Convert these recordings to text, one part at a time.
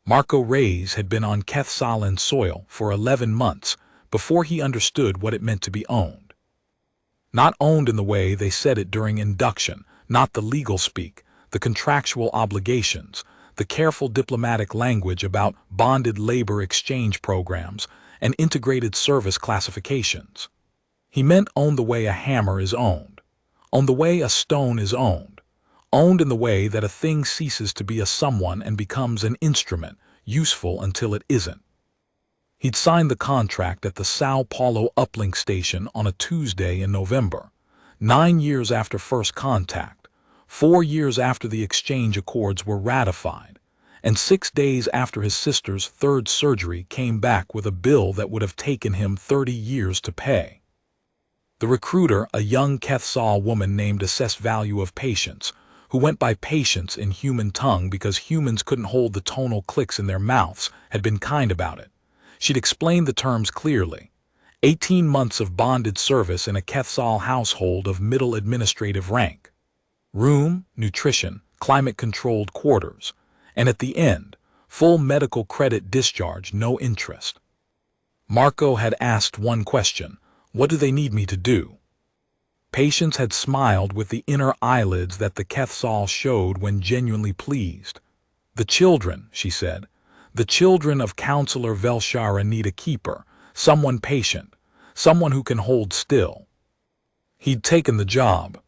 Marco Reyes had been on Kethsalan soil for 11 months before he understood what it meant to be owned. Not owned in the way they said it during induction, not the legal speak, the contractual obligations, the careful diplomatic language about bonded labor exchange programs and integrated service classifications. He meant owned the way a hammer is owned the way a stone is owned in the way that a thing ceases to be a someone and becomes an instrument, useful until it isn't. He'd signed the contract at the Sao Paulo uplink station on a Tuesday in November, 9 years after first contact, 4 years after the exchange accords were ratified, and 6 days after his sister's third surgery came back with a bill that would have taken him 30 years to pay. The recruiter, a young Kethsal woman named Assessed Value of Patience, who went by Patience in human tongue because humans couldn't hold the tonal clicks in their mouths, had been kind about it. She'd explained the terms clearly. 18 months of bonded service in a Kethsal household of middle administrative rank. Room, nutrition, climate-controlled quarters, and at the end, full medical credit discharge, no interest. Marco had asked one question: what do they need me to do? Patience had smiled with the inner eyelids that the Kethsal showed when genuinely pleased. The children, she said, the children of Counselor Velshara need a keeper, someone patient, someone who can hold still. He'd taken the job.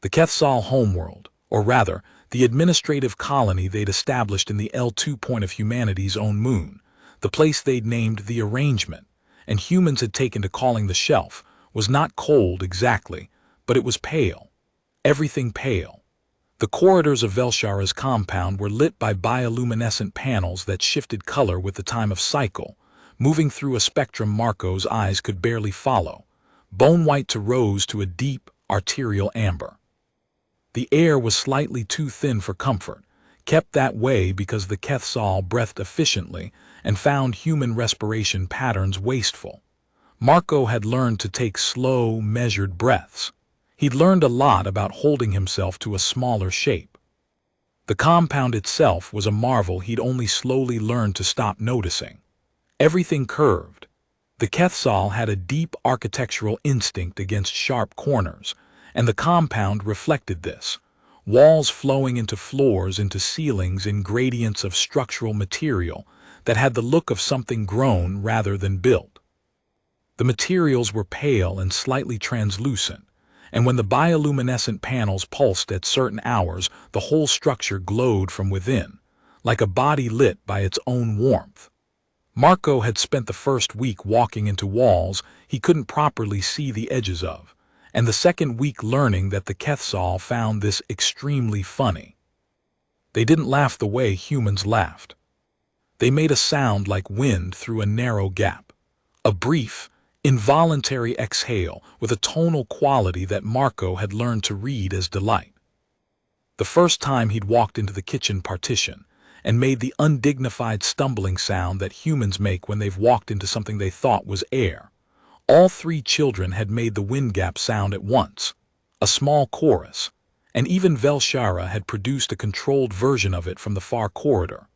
The Kethsal homeworld, or rather, the administrative colony they'd established in the L2 point of humanity's own moon, the place they'd named the Arrangement, and humans had taken to calling the Shelf, was not cold exactly, but it was pale. Everything pale. The corridors of Velshara's compound were lit by bioluminescent panels that shifted color with the time of cycle, moving through a spectrum Marco's eyes could barely follow, bone white to rose to a deep, arterial amber. The air was slightly too thin for comfort, kept that way because the Kethsal breathed efficiently and found human respiration patterns wasteful. Marco had learned to take slow, measured breaths. He'd learned a lot about holding himself to a smaller shape. The compound itself was a marvel he'd only slowly learned to stop noticing. Everything curved. The Kethsal had a deep architectural instinct against sharp corners, and the compound reflected this. Walls flowing into floors, into ceilings in gradients of structural material that had the look of something grown rather than built. The materials were pale and slightly translucent, and when the bioluminescent panels pulsed at certain hours, the whole structure glowed from within, like a body lit by its own warmth. Marco had spent the first week walking into walls he couldn't properly see the edges of, and the second week learning that the Kethsal found this extremely funny. They didn't laugh the way humans laughed. They made a sound like wind through a narrow gap, a brief, involuntary exhale with a tonal quality that Marco had learned to read as delight. The first time he'd walked into the kitchen partition and made the undignified stumbling sound that humans make when they've walked into something they thought was air, all 3 children had made the wind gap sound at once, a small chorus, and even Velshara had produced a controlled version of it from the far corridor,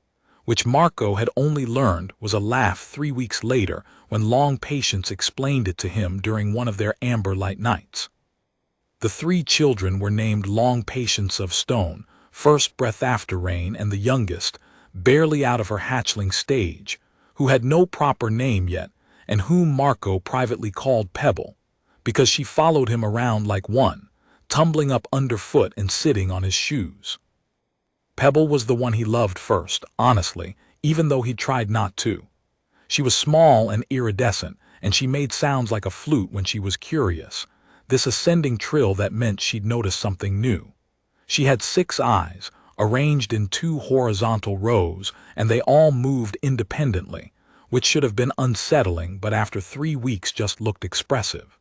which Marco had only learned was a laugh 3 weeks later when Long Patience explained it to him during one of their amber light nights. The 3 children were named Long Patience of Stone, First Breath After Rain, and the youngest, barely out of her hatchling stage, who had no proper name yet, and whom Marco privately called Pebble, because she followed him around like one, tumbling up underfoot and sitting on his shoes. Pebble was the one he loved first, honestly, even though he tried not to. She was small and iridescent, and she made sounds like a flute when she was curious, this ascending trill that meant she'd noticed something new. She had 6 eyes, arranged in 2 horizontal rows, and they all moved independently, which should have been unsettling, but after 3 weeks just looked expressive.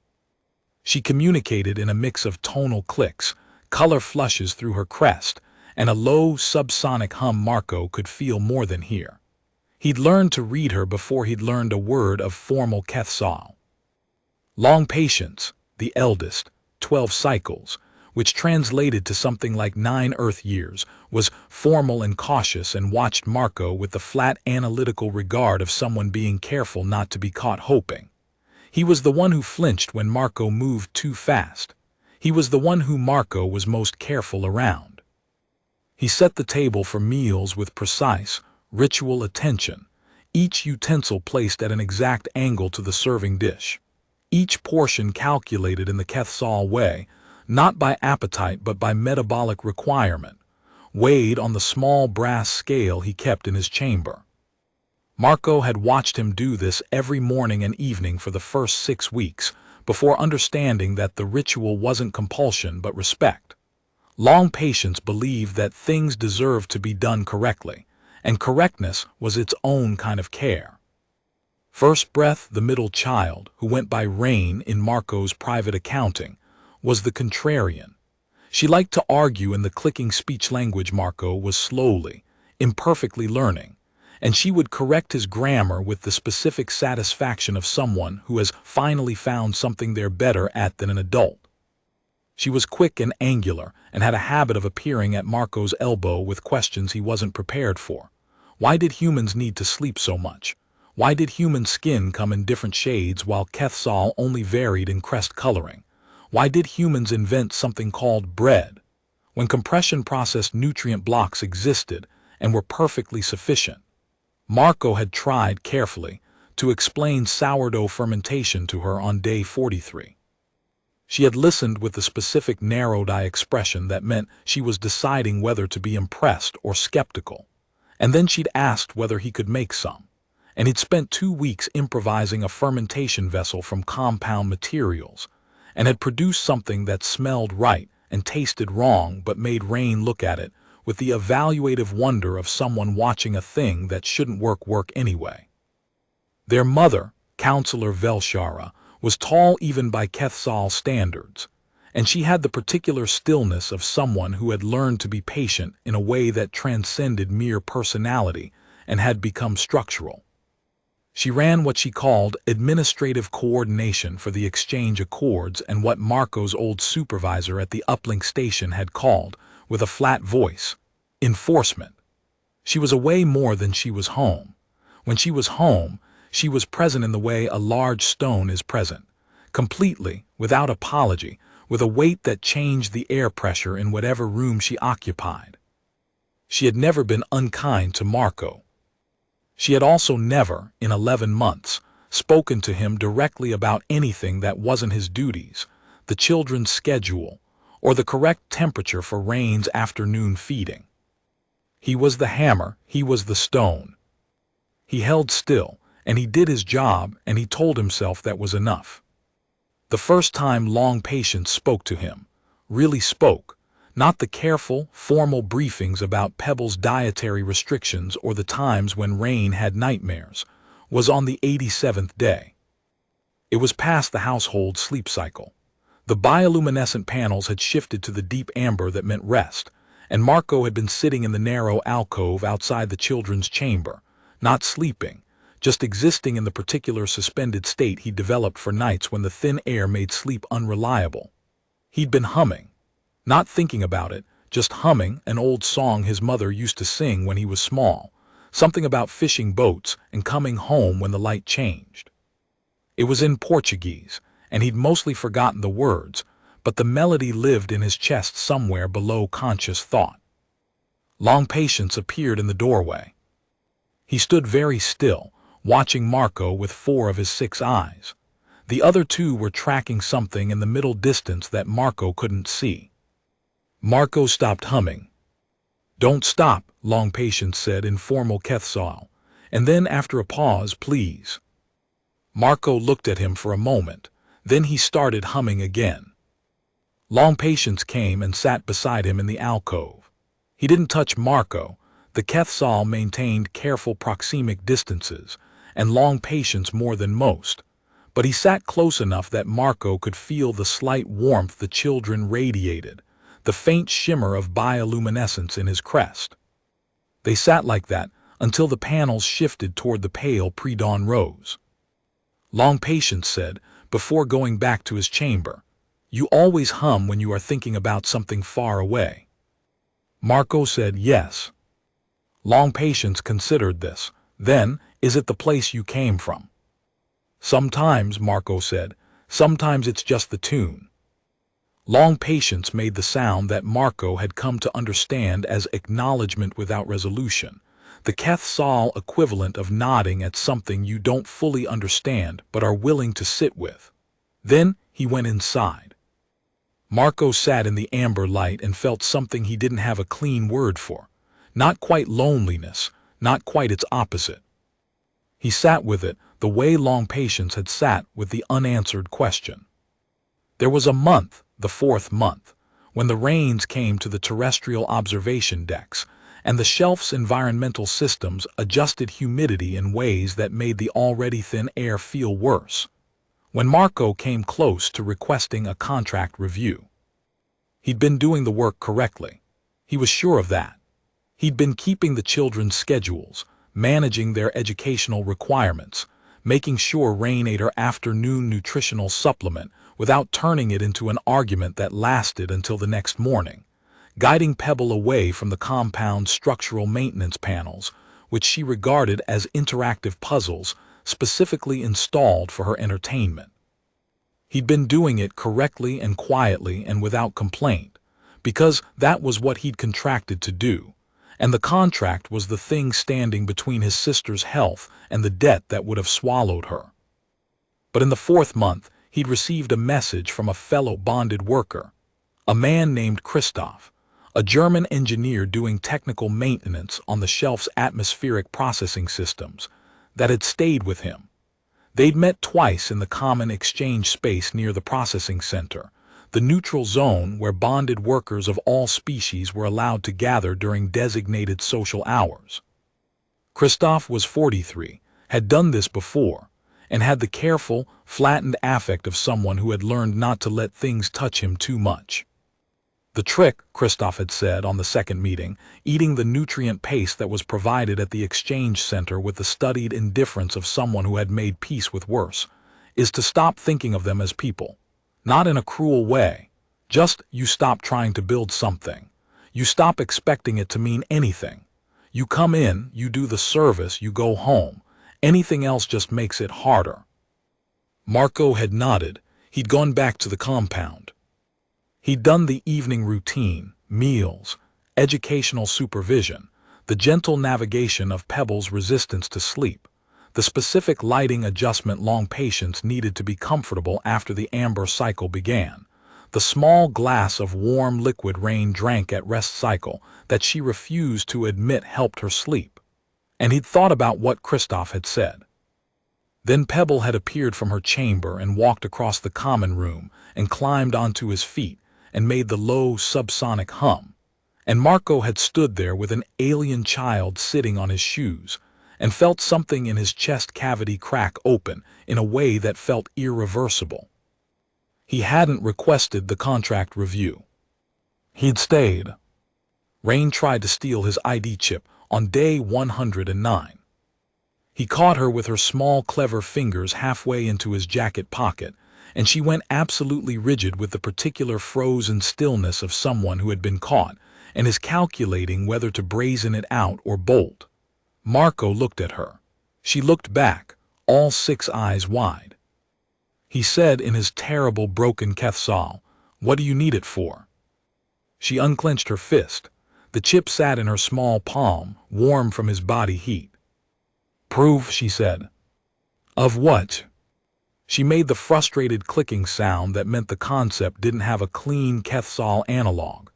She communicated in a mix of tonal clicks, color flushes through her crest, and a low subsonic hum Marco could feel more than hear. He'd learned to read her before he'd learned a word of formal Kethsal. Long Patience, the eldest, 12 cycles, which translated to something like 9 Earth years, was formal and cautious and watched Marco with the flat analytical regard of someone being careful not to be caught hoping. He was the one who flinched when Marco moved too fast. He was the one who Marco was most careful around. He set the table for meals with precise, ritual attention, each utensil placed at an exact angle to the serving dish. Each portion calculated in the Quetzal way, not by appetite but by metabolic requirement, weighed on the small brass scale he kept in his chamber. Marco had watched him do this every morning and evening for the first 6 weeks, before understanding that the ritual wasn't compulsion but respect. Long patience believed that things deserved to be done correctly, and correctness was its own kind of care. First Breath, the middle child, who went by Rain in Marco's private accounting, was the contrarian. She liked to argue in the clicking speech language Marco was slowly, imperfectly learning, and she would correct his grammar with the specific satisfaction of someone who has finally found something they're better at than an adult. She was quick and angular and had a habit of appearing at Marco's elbow with questions he wasn't prepared for. Why did humans need to sleep so much? Why did human skin come in different shades while Quetzal only varied in crest coloring? Why did humans invent something called bread, when compression-processed nutrient blocks existed and were perfectly sufficient? Marco had tried carefully to explain sourdough fermentation to her on day 43. She had listened with the specific narrowed-eye expression that meant she was deciding whether to be impressed or skeptical, and then she'd asked whether he could make some, and he'd spent 2 weeks improvising a fermentation vessel from compound materials, and had produced something that smelled right and tasted wrong but made Rain look at it with the evaluative wonder of someone watching a thing that shouldn't work anyway. Their mother, Counselor Velshara, was tall even by Quetzal standards, and she had the particular stillness of someone who had learned to be patient in a way that transcended mere personality and had become structural. She ran what she called administrative coordination for the exchange accords and what Marco's old supervisor at the uplink station had called, with a flat voice, enforcement. She was away more than she was home. When she was home, she was present in the way a large stone is present, completely, without apology, with a weight that changed the air pressure in whatever room she occupied. She had never been unkind to Marco. She had also never, in 11 months, spoken to him directly about anything that wasn't his duties, the children's schedule, or the correct temperature for Rain's afternoon feeding. He was the hammer, he was the stone. He held still, and he did his job, and he told himself that was enough. The first time Long Patience spoke to him, really spoke, not the careful, formal briefings about Pebble's dietary restrictions or the times when Rain had nightmares, was on the 87th day. It was past the household sleep cycle. The bioluminescent panels had shifted to the deep amber that meant rest, and Marco had been sitting in the narrow alcove outside the children's chamber, not sleeping, just existing in the particular suspended state he'd developed for nights when the thin air made sleep unreliable. He'd been humming, not thinking about it, just humming an old song his mother used to sing when he was small, something about fishing boats and coming home when the light changed. It was in Portuguese, and he'd mostly forgotten the words, but the melody lived in his chest somewhere below conscious thought. Long Patience appeared in the doorway. He stood very still, watching Marco with 4 of his 6 eyes. The other 2 were tracking something in the middle distance that Marco couldn't see. Marco stopped humming. "Don't stop," Long Patience said in formal Quetzal, and then after a pause, "Please." Marco looked at him for a moment, then he started humming again. Long Patience came and sat beside him in the alcove. He didn't touch Marco. The Quetzal maintained careful proxemic distances, and Long Patience more than most, but he sat close enough that Marco could feel the slight warmth the children radiated, the faint shimmer of bioluminescence in his crest. They sat like that until the panels shifted toward the pale pre-dawn rose. Long Patience said, before going back to his chamber, You always hum when you are thinking about something far away. Marco said yes. Long Patience considered this. Then, is it the place you came from? Sometimes, Marco said. Sometimes it's just the tune. Long Patience made the sound that Marco had come to understand as acknowledgement without resolution, the Quetzal equivalent of nodding at something you don't fully understand but are willing to sit with. Then he went inside. Marco sat in the amber light and felt something he didn't have a clean word for. Not quite loneliness, not quite its opposite. He sat with it the way Long Patience had sat with the unanswered question. There was a month, the 4th month, when the rains came to the terrestrial observation decks, and the shelf's environmental systems adjusted humidity in ways that made the already thin air feel worse. When Marco came close to requesting a contract review. He'd been doing the work correctly. He was sure of that. He'd been keeping the children's schedules, managing their educational requirements, making sure Rain ate her afternoon nutritional supplement without turning it into an argument that lasted until the next morning, guiding Pebble away from the compound's structural maintenance panels, which she regarded as interactive puzzles specifically installed for her entertainment. He'd been doing it correctly and quietly and without complaint, because that was what he'd contracted to do, and the contract was the thing standing between his sister's health and the debt that would have swallowed her. But in the 4th month, he'd received a message from a fellow bonded worker, a man named Christoph, a German engineer doing technical maintenance on the shelf's atmospheric processing systems, that had stayed with him. They'd met twice in the common exchange space near the processing center, the neutral zone where bonded workers of all species were allowed to gather during designated social hours. Christoph was 43, had done this before, and had the careful, flattened affect of someone who had learned not to let things touch him too much. The trick, Christoph had said on the second meeting, eating the nutrient paste that was provided at the exchange center with the studied indifference of someone who had made peace with worse, is to stop thinking of them as people. Not in a cruel way. Just you stop trying to build something. You stop expecting it to mean anything. You come in, you do the service, you go home. Anything else just makes it harder. Marco had nodded. He'd gone back to the compound. He'd done the evening routine, meals, educational supervision, the gentle navigation of Pebble's resistance to sleep, the specific lighting adjustment Long Patience needed to be comfortable after the amber cycle began, the small glass of warm liquid Rain drank at rest cycle that she refused to admit helped her sleep. And he'd thought about what Christoph had said. Then Pebble had appeared from her chamber and walked across the common room and climbed onto his feet and made the low subsonic hum, and Marco had stood there with an alien child sitting on his shoes, and felt something in his chest cavity crack open in a way that felt irreversible. He hadn't requested the contract review. He'd stayed. Rain tried to steal his ID chip on day 109. He caught her with her small, clever fingers halfway into his jacket pocket, and she went absolutely rigid with the particular frozen stillness of someone who had been caught and is calculating whether to brazen it out or bolt. Marco looked at her. She looked back, all 6 eyes wide. He said in his terrible broken Quetzal, "What do you need it for?" She unclenched her fist. The chip sat in her small palm, warm from his body heat. "Proof," she said. "Of what?" She made the frustrated clicking sound that meant the concept didn't have a clean Quetzal analog,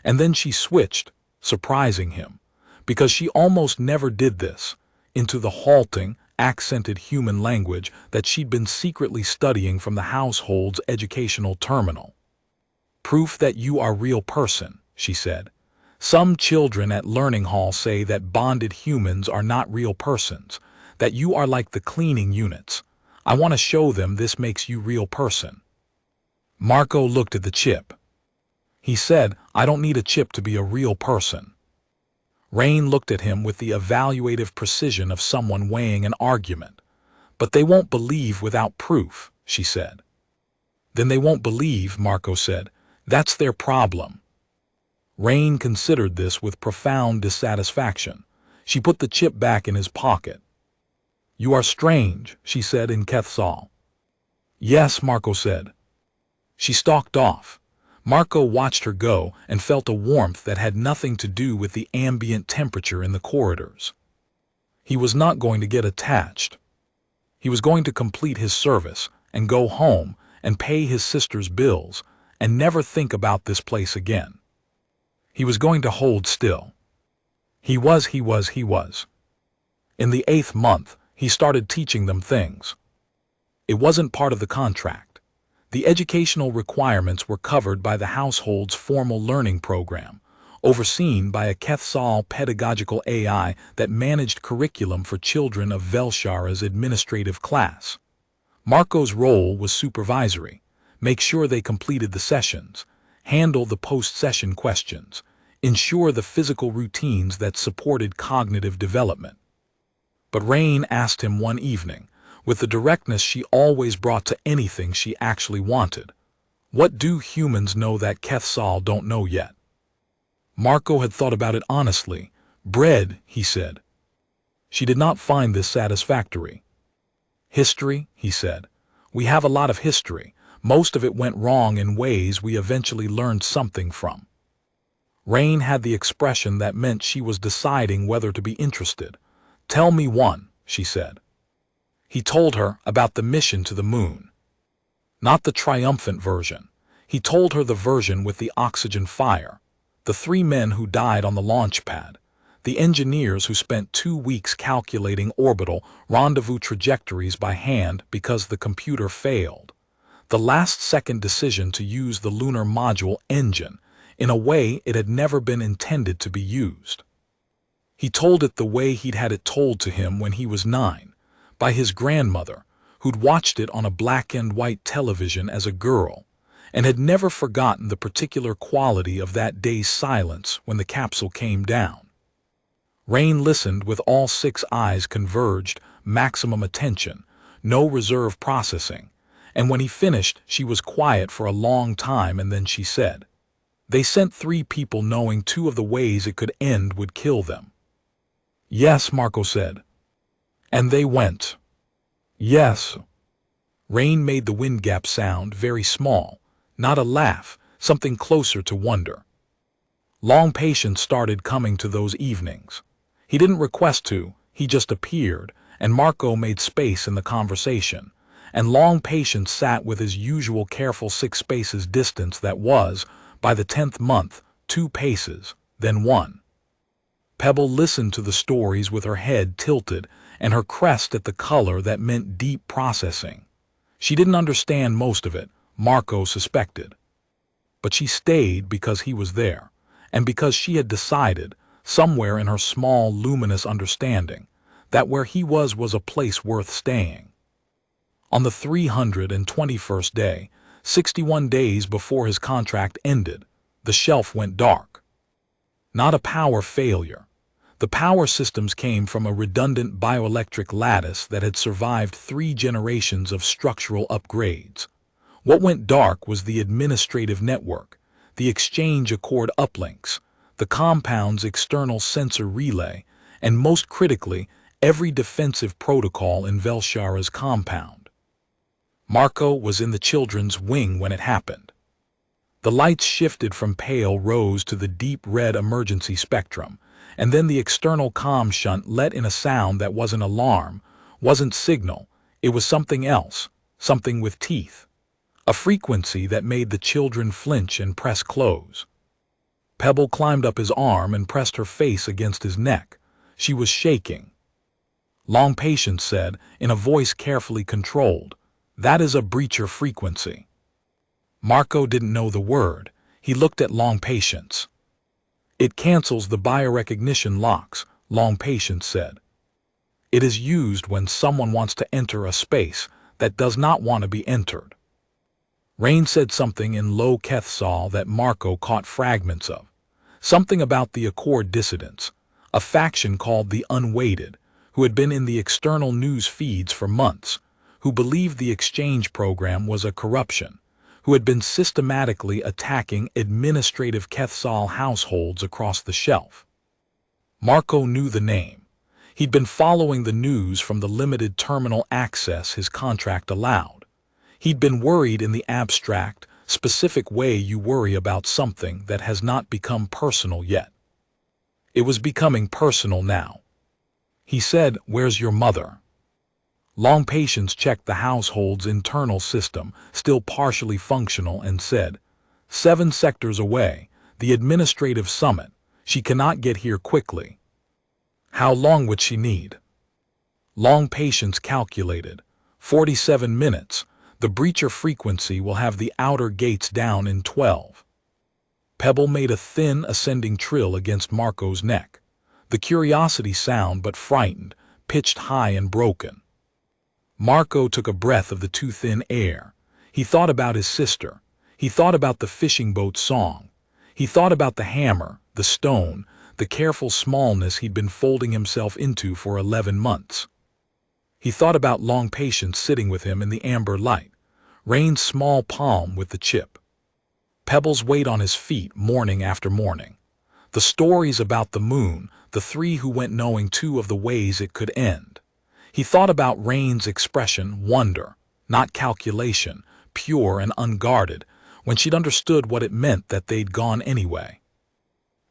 and then she switched, surprising him, because she almost never did this, into the halting, accented human language that she'd been secretly studying from the household's educational terminal. "Proof that you are real person," she said. "Some children at Learning Hall say that bonded humans are not real persons, that you are like the cleaning units. I want to show them this makes you real person." Marco looked at the chip. He said, "I don't need a chip to be a real person." Rain looked at him with the evaluative precision of someone weighing an argument. "But they won't believe without proof," she said. Then they won't believe, Marco said. That's their problem. Rain considered this with profound dissatisfaction. She put the chip back in his pocket. You are strange, she said in Quetzal. Yes, Marco said. She stalked off. Marco watched her go and felt a warmth that had nothing to do with the ambient temperature in the corridors. He was not going to get attached. He was going to complete his service and go home and pay his sister's bills and never think about this place again. He was going to hold still. He was. In the 8th month, he started teaching them things. It wasn't part of the contract. The educational requirements were covered by the household's formal learning program, overseen by a Quetzal pedagogical AI that managed curriculum for children of Velshara's administrative class. Marco's role was supervisory, make sure they completed the sessions, handle the post-session questions, ensure the physical routines that supported cognitive development. But Rain asked him one evening, with the directness she always brought to anything she actually wanted, what do humans know that Quetzal don't know yet? Marco had thought about it honestly. Bread, he said. She did not find this satisfactory. History, he said. We have a lot of history. Most of it went wrong in ways we eventually learned something from. Rain had the expression that meant she was deciding whether to be interested. Tell me one, she said. He told her about the mission to the moon. Not the triumphant version. He told her the version with the oxygen fire. The 3 men who died on the launch pad. The engineers who spent 2 weeks calculating orbital rendezvous trajectories by hand because the computer failed. The last-second decision to use the lunar module engine in a way it had never been intended to be used. He told it the way he'd had it told to him when he was 9, by his grandmother, who'd watched it on a black-and-white television as a girl, and had never forgotten the particular quality of that day's silence when the capsule came down. Rain listened with all 6 eyes converged, maximum attention, no reserve processing, and when he finished she was quiet for a long time and then she said, They sent 3 people knowing 2 of the ways it could end would kill them. Yes, Marco said. And they went. Yes. Rain made the wind gap sound very small, not a laugh, something closer to wonder. Long Patience started coming to those evenings. He didn't request to, he just appeared, and Marco made space in the conversation, and Long Patience sat with his usual careful 6 spaces distance that was, by the 10th month, 2 paces, then 1. Pebble listened to the stories with her head tilted and her crest at the color that meant deep processing. She didn't understand most of it, Marco suspected. But she stayed because he was there, and because she had decided, somewhere in her small, luminous understanding, that where he was a place worth staying. On the 321st day, 61 days before his contract ended, the shelf went dark. Not a power failure. The power systems came from a redundant bioelectric lattice that had survived 3 generations of structural upgrades. What went dark was the administrative network, the exchange accord uplinks, the compound's external sensor relay, and most critically, every defensive protocol in Velshara's compound. Marco was in the children's wing when it happened. The lights shifted from pale rose to the deep red emergency spectrum, and then the external comm shunt let in a sound that wasn't alarm, wasn't signal, it was something else, something with teeth. A frequency that made the children flinch and press close. Pebble climbed up his arm and pressed her face against his neck. She was shaking. Long Patience said, in a voice carefully controlled, "That is a breacher frequency." Marco didn't know the word. He looked at Long Patience. "It cancels the biorecognition locks," Long Patience said. "It is used when someone wants to enter a space that does not want to be entered." Rain said something in low Quetzal that Marco caught fragments of. Something about the Accord dissidents, a faction called the Unweighted, who had been in the external news feeds for months, who believed the exchange program was a corruption, who had been systematically attacking administrative Quetzal households across the shelf. Marco knew the name. He'd been following the news from the limited terminal access his contract allowed. He'd been worried in the abstract, specific way you worry about something that has not become personal yet. It was becoming personal now. He said, "Where's your mother?" Long Patience checked the household's internal system, still partially functional, and said, 7 sectors away, the administrative summit. She cannot get here quickly. How long would she need? Long Patience calculated. 47 minutes. The breacher frequency will have the outer gates down in 12. Pebble made a thin ascending trill against Marco's neck. The curiosity sound, but frightened, pitched high and broken. Marco took a breath of the too thin air. He thought about his sister. He thought about the fishing boat song. He thought about the hammer, the stone, the careful smallness he'd been folding himself into for 11 months. He thought about Long Patience sitting with him in the amber light, Rain's small palm with the chip. Pebble's weight on his feet morning after morning. The stories about the moon, the 3 who went knowing 2 of the ways it could end. He thought about Rain's expression, wonder, not calculation, pure and unguarded, when she'd understood what it meant that they'd gone anyway.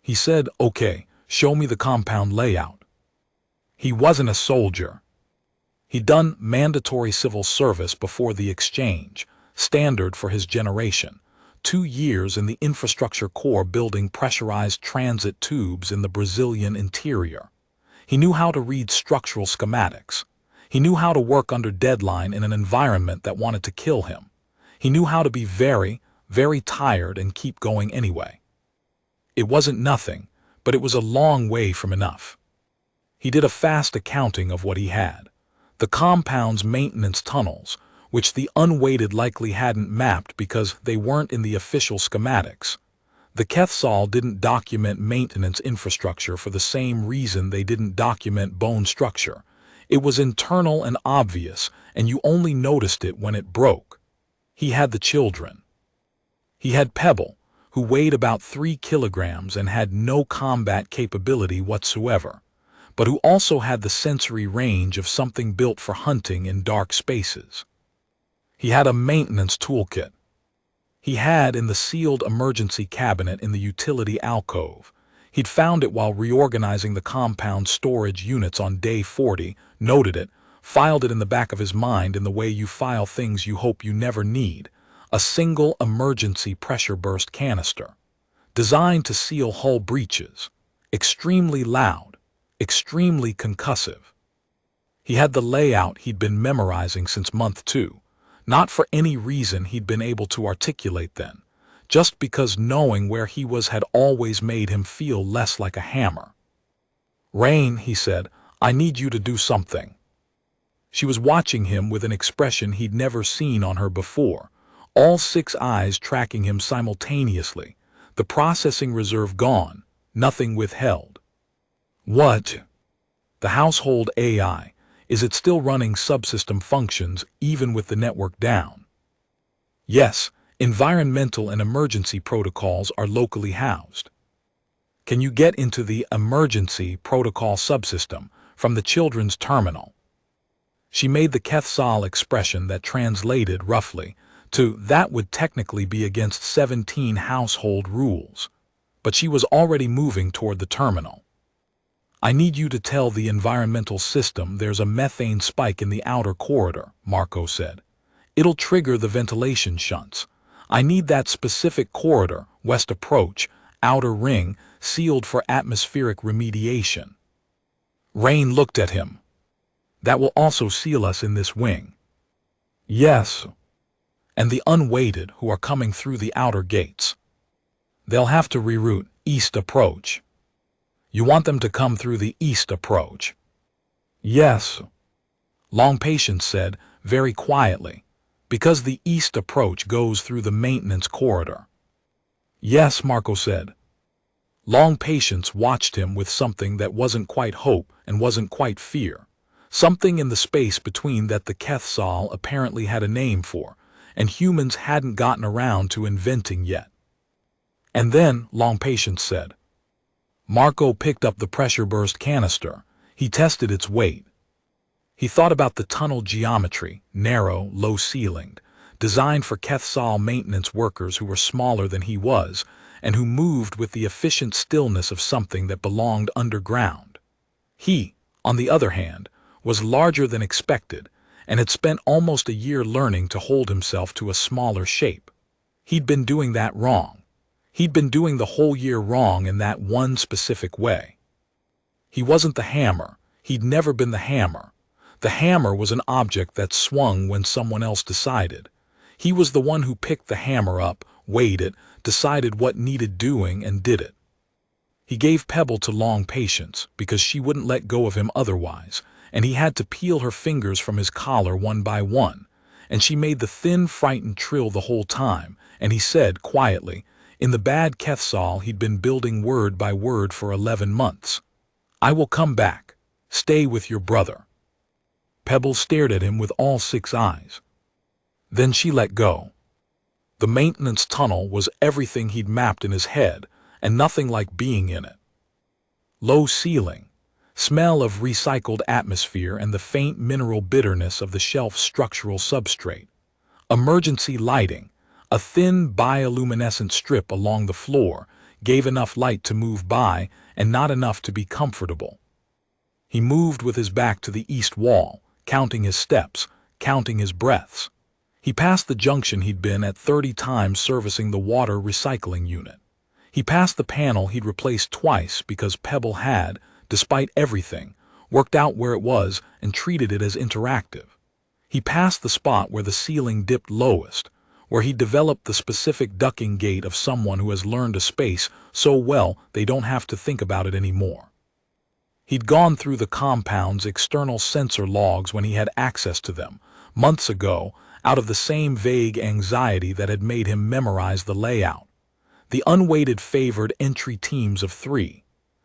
He said, "Okay, show me the compound layout." He wasn't a soldier. He'd done mandatory civil service before the exchange, standard for his generation. 2 years in the infrastructure corps building pressurized transit tubes in the Brazilian interior. He knew how to read structural schematics. He knew how to work under deadline in an environment that wanted to kill him. He knew how to be very, very tired and keep going anyway. It wasn't nothing, but it was a long way from enough. He did a fast accounting of what he had. The compound's maintenance tunnels, which the unweighted likely hadn't mapped because they weren't in the official schematics. The Quetzal didn't document maintenance infrastructure for the same reason they didn't document bone structure. It was internal and obvious, and you only noticed it when it broke. He had the children. He had Pebble, who weighed about 3 kilograms and had no combat capability whatsoever, but who also had the sensory range of something built for hunting in dark spaces. He had a maintenance toolkit. He had in the sealed emergency cabinet in the utility alcove. He'd found it while reorganizing the compound storage units on day 40, noted it, filed it in the back of his mind in the way you file things you hope you never need. A single emergency pressure burst canister, designed to seal hull breaches, extremely loud, extremely concussive. He had the layout he'd been memorizing since month 2, not for any reason he'd been able to articulate then, just because knowing where he was had always made him feel less like a hammer. "Rain," he said, "I need you to do something." She was watching him with an expression he'd never seen on her before, all 6 eyes tracking him simultaneously, the processing reserve gone, nothing withheld. "What?" "The household AI. Is it still running subsystem functions even with the network down?" "Yes. Environmental and emergency protocols are locally housed." "Can you get into the emergency protocol subsystem from the children's terminal?" She made the Quetzal expression that translated roughly to "that would technically be against 17 household rules," but she was already moving toward the terminal. "I need you to tell the environmental system there's a methane spike in the outer corridor," Marco said. "It'll trigger the ventilation shunts. I need that specific corridor, west approach, outer ring, sealed for atmospheric remediation." Rain looked at him. "That will also seal us in this wing." "Yes." "And the unweighted who are coming through the outer gates. They'll have to reroute, east approach." "You want them to come through the east approach?" "Yes." Long Patience said, very quietly, "because the east approach goes through the maintenance corridor." "Yes," Marco said. Long Patience watched him with something that wasn't quite hope and wasn't quite fear, something in the space between that the Quetzal apparently had a name for, and humans hadn't gotten around to inventing yet. And then, Long Patience said. Marco picked up the pressure burst canister. He tested its weight. He thought about the tunnel geometry, narrow, low-ceilinged, designed for Kethsal maintenance workers who were smaller than he was, and who moved with the efficient stillness of something that belonged underground. He, on the other hand, was larger than expected, and had spent almost a year learning to hold himself to a smaller shape. He'd been doing that wrong. He'd been doing the whole year wrong in that one specific way. He wasn't the hammer. He'd never been the hammer. The hammer was an object that swung when someone else decided. He was the one who picked the hammer up, weighed it, decided what needed doing, and did it. He gave Pebble to Long Patience because she wouldn't let go of him otherwise, and he had to peel her fingers from his collar one by one, and she made the thin, frightened trill the whole time, and he said quietly, in the bad Kethsal he'd been building word by word for 11 months. I will come back. Stay with your brother. Pebble stared at him with all 6 eyes. Then she let go. The maintenance tunnel was everything he'd mapped in his head, and nothing like being in it. Low ceiling, smell of recycled atmosphere and the faint mineral bitterness of the shelf's structural substrate. Emergency lighting, a thin bioluminescent strip along the floor, gave enough light to move by and not enough to be comfortable. He moved with his back to the east wall, counting his steps, counting his breaths. He passed the junction he'd been at 30 times servicing the water recycling unit. He passed the panel he'd replaced twice because Pebble had, despite everything, worked out where it was and treated it as interactive. He passed the spot where the ceiling dipped lowest, where he developed the specific ducking gait of someone who has learned a space so well they don't have to think about it anymore. He'd gone through the compound's external sensor logs when he had access to them, months ago, out of the same vague anxiety that had made him memorize the layout. The unweighted favored entry teams of 3.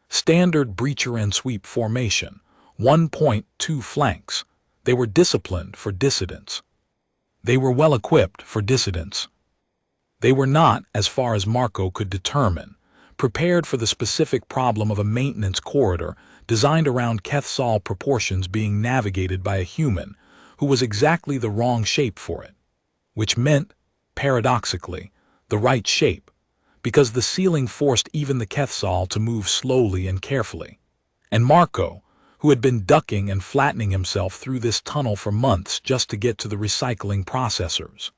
Standard breacher and sweep formation, 1.2 flanks. They were disciplined for dissidents. They were well-equipped for dissidents. They were not, as far as Marco could determine, prepared for the specific problem of a maintenance corridor designed around Kethsal proportions being navigated by a human who was exactly the wrong shape for it, which meant, paradoxically, the right shape, because the ceiling forced even the Kethsal to move slowly and carefully. And Marco, who had been ducking and flattening himself through this tunnel for months just to get to the recycling processors,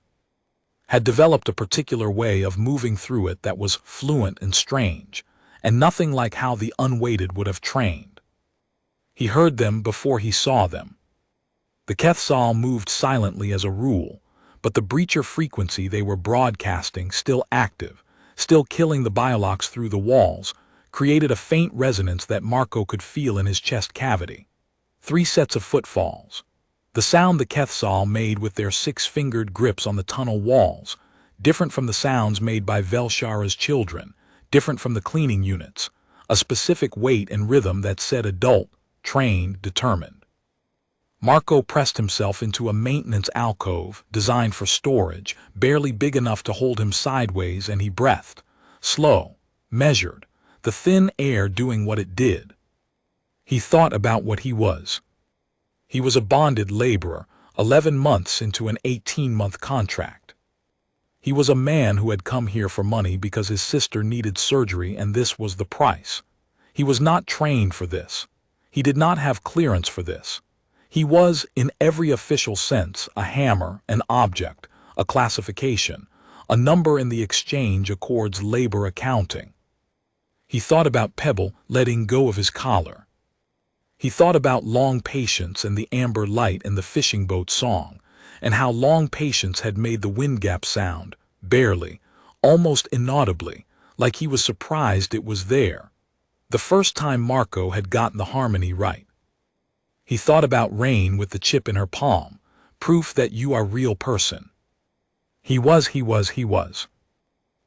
had developed a particular way of moving through it that was fluent and strange, and nothing like how the unweighted would have trained. He heard them before he saw them. The Kethsal moved silently as a rule, but the breacher frequency they were broadcasting, still active, still killing the biolocs through the walls, created a faint resonance that Marco could feel in his chest cavity. 3 sets of footfalls. The sound the Kethsal made with their 6-fingered grips on the tunnel walls, different from the sounds made by Velshara's children, different from the cleaning units, a specific weight and rhythm that said adult, trained, determined. Marco pressed himself into a maintenance alcove designed for storage, barely big enough to hold him sideways, and he breathed, slow, measured, the thin air doing what it did. He thought about what he was. He was a bonded laborer, 11 months into an 18-month contract. He was a man who had come here for money because his sister needed surgery and this was the price. He was not trained for this. He did not have clearance for this. He was, in every official sense, a hammer, an object, a classification, a number in the exchange accords labor accounting. He thought about Pebble letting go of his collar. He thought about Long Patience and the amber light in the fishing boat song, and how Long Patience had made the wind gap sound, barely, almost inaudibly, like he was surprised it was there. The first time Marco had gotten the harmony right. He thought about Rain with the chip in her palm, proof that you are a real person. He was.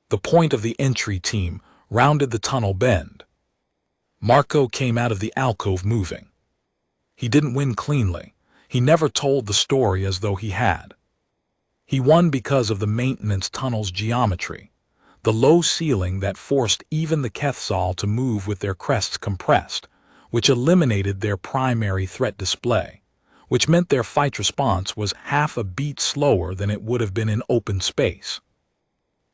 The point of the entry team rounded the tunnel bend. Marco came out of the alcove moving. He didn't win cleanly. He never told the story as though he had. He won because of the maintenance tunnel's geometry, the low ceiling that forced even the Quetzal to move with their crests compressed, which eliminated their primary threat display, which meant their fight response was half a beat slower than it would have been in open space.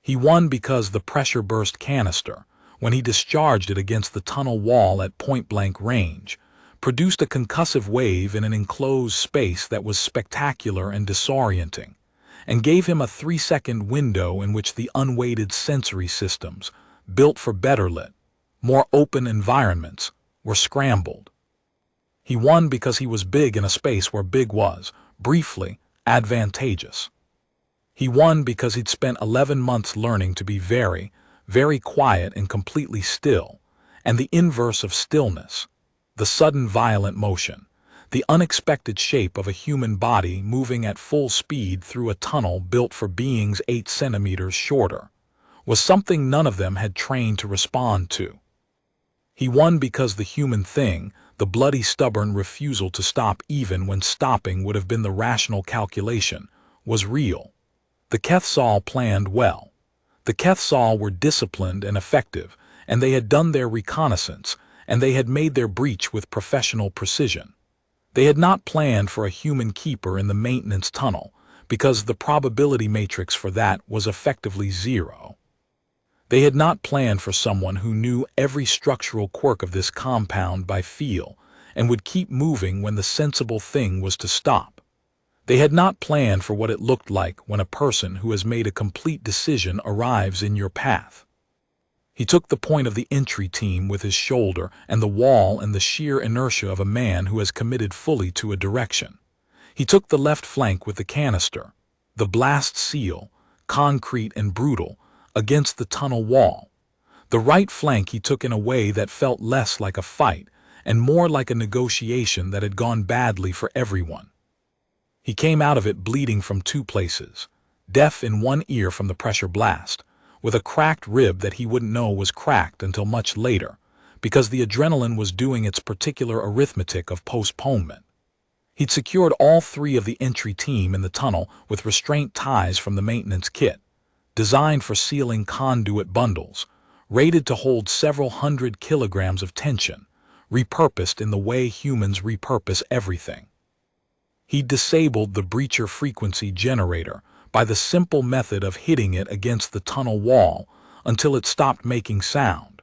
He won because the pressure burst canister, when he discharged it against the tunnel wall at point-blank range, produced a concussive wave in an enclosed space that was spectacular and disorienting, and gave him a 3-second window in which the unweighted sensory systems, built for better lit, more open environments, were scrambled. He won because he was big in a space where big was, briefly, advantageous. He won because he'd spent 11 months learning to be very, very quiet and completely still, and the inverse of stillness, the sudden violent motion, the unexpected shape of a human body moving at full speed through a tunnel built for beings 8 centimeters shorter, was something none of them had trained to respond to. He won because the human thing, the bloody stubborn refusal to stop even when stopping would have been the rational calculation, was real. The Quetzal planned well. The Quetzal were disciplined and effective, and they had done their reconnaissance, and they had made their breach with professional precision. They had not planned for a human keeper in the maintenance tunnel, because the probability matrix for that was effectively 0. They had not planned for someone who knew every structural quirk of this compound by feel, and would keep moving when the sensible thing was to stop. They had not planned for what it looked like when a person who has made a complete decision arrives in your path. He took the point of the entry team with his shoulder and the wall and the sheer inertia of a man who has committed fully to a direction. He took the left flank with the canister, the blast seal, concrete and brutal, against the tunnel wall. The right flank he took in a way that felt less like a fight and more like a negotiation that had gone badly for everyone. He came out of it bleeding from 2 places, deaf in one ear from the pressure blast, with a cracked rib that he wouldn't know was cracked until much later, because the adrenaline was doing its particular arithmetic of postponement. He'd secured all 3 of the entry team in the tunnel with restraint ties from the maintenance kit, designed for sealing conduit bundles, rated to hold several hundred kilograms of tension, repurposed in the way humans repurpose everything. He disabled the breacher frequency generator by the simple method of hitting it against the tunnel wall until it stopped making sound,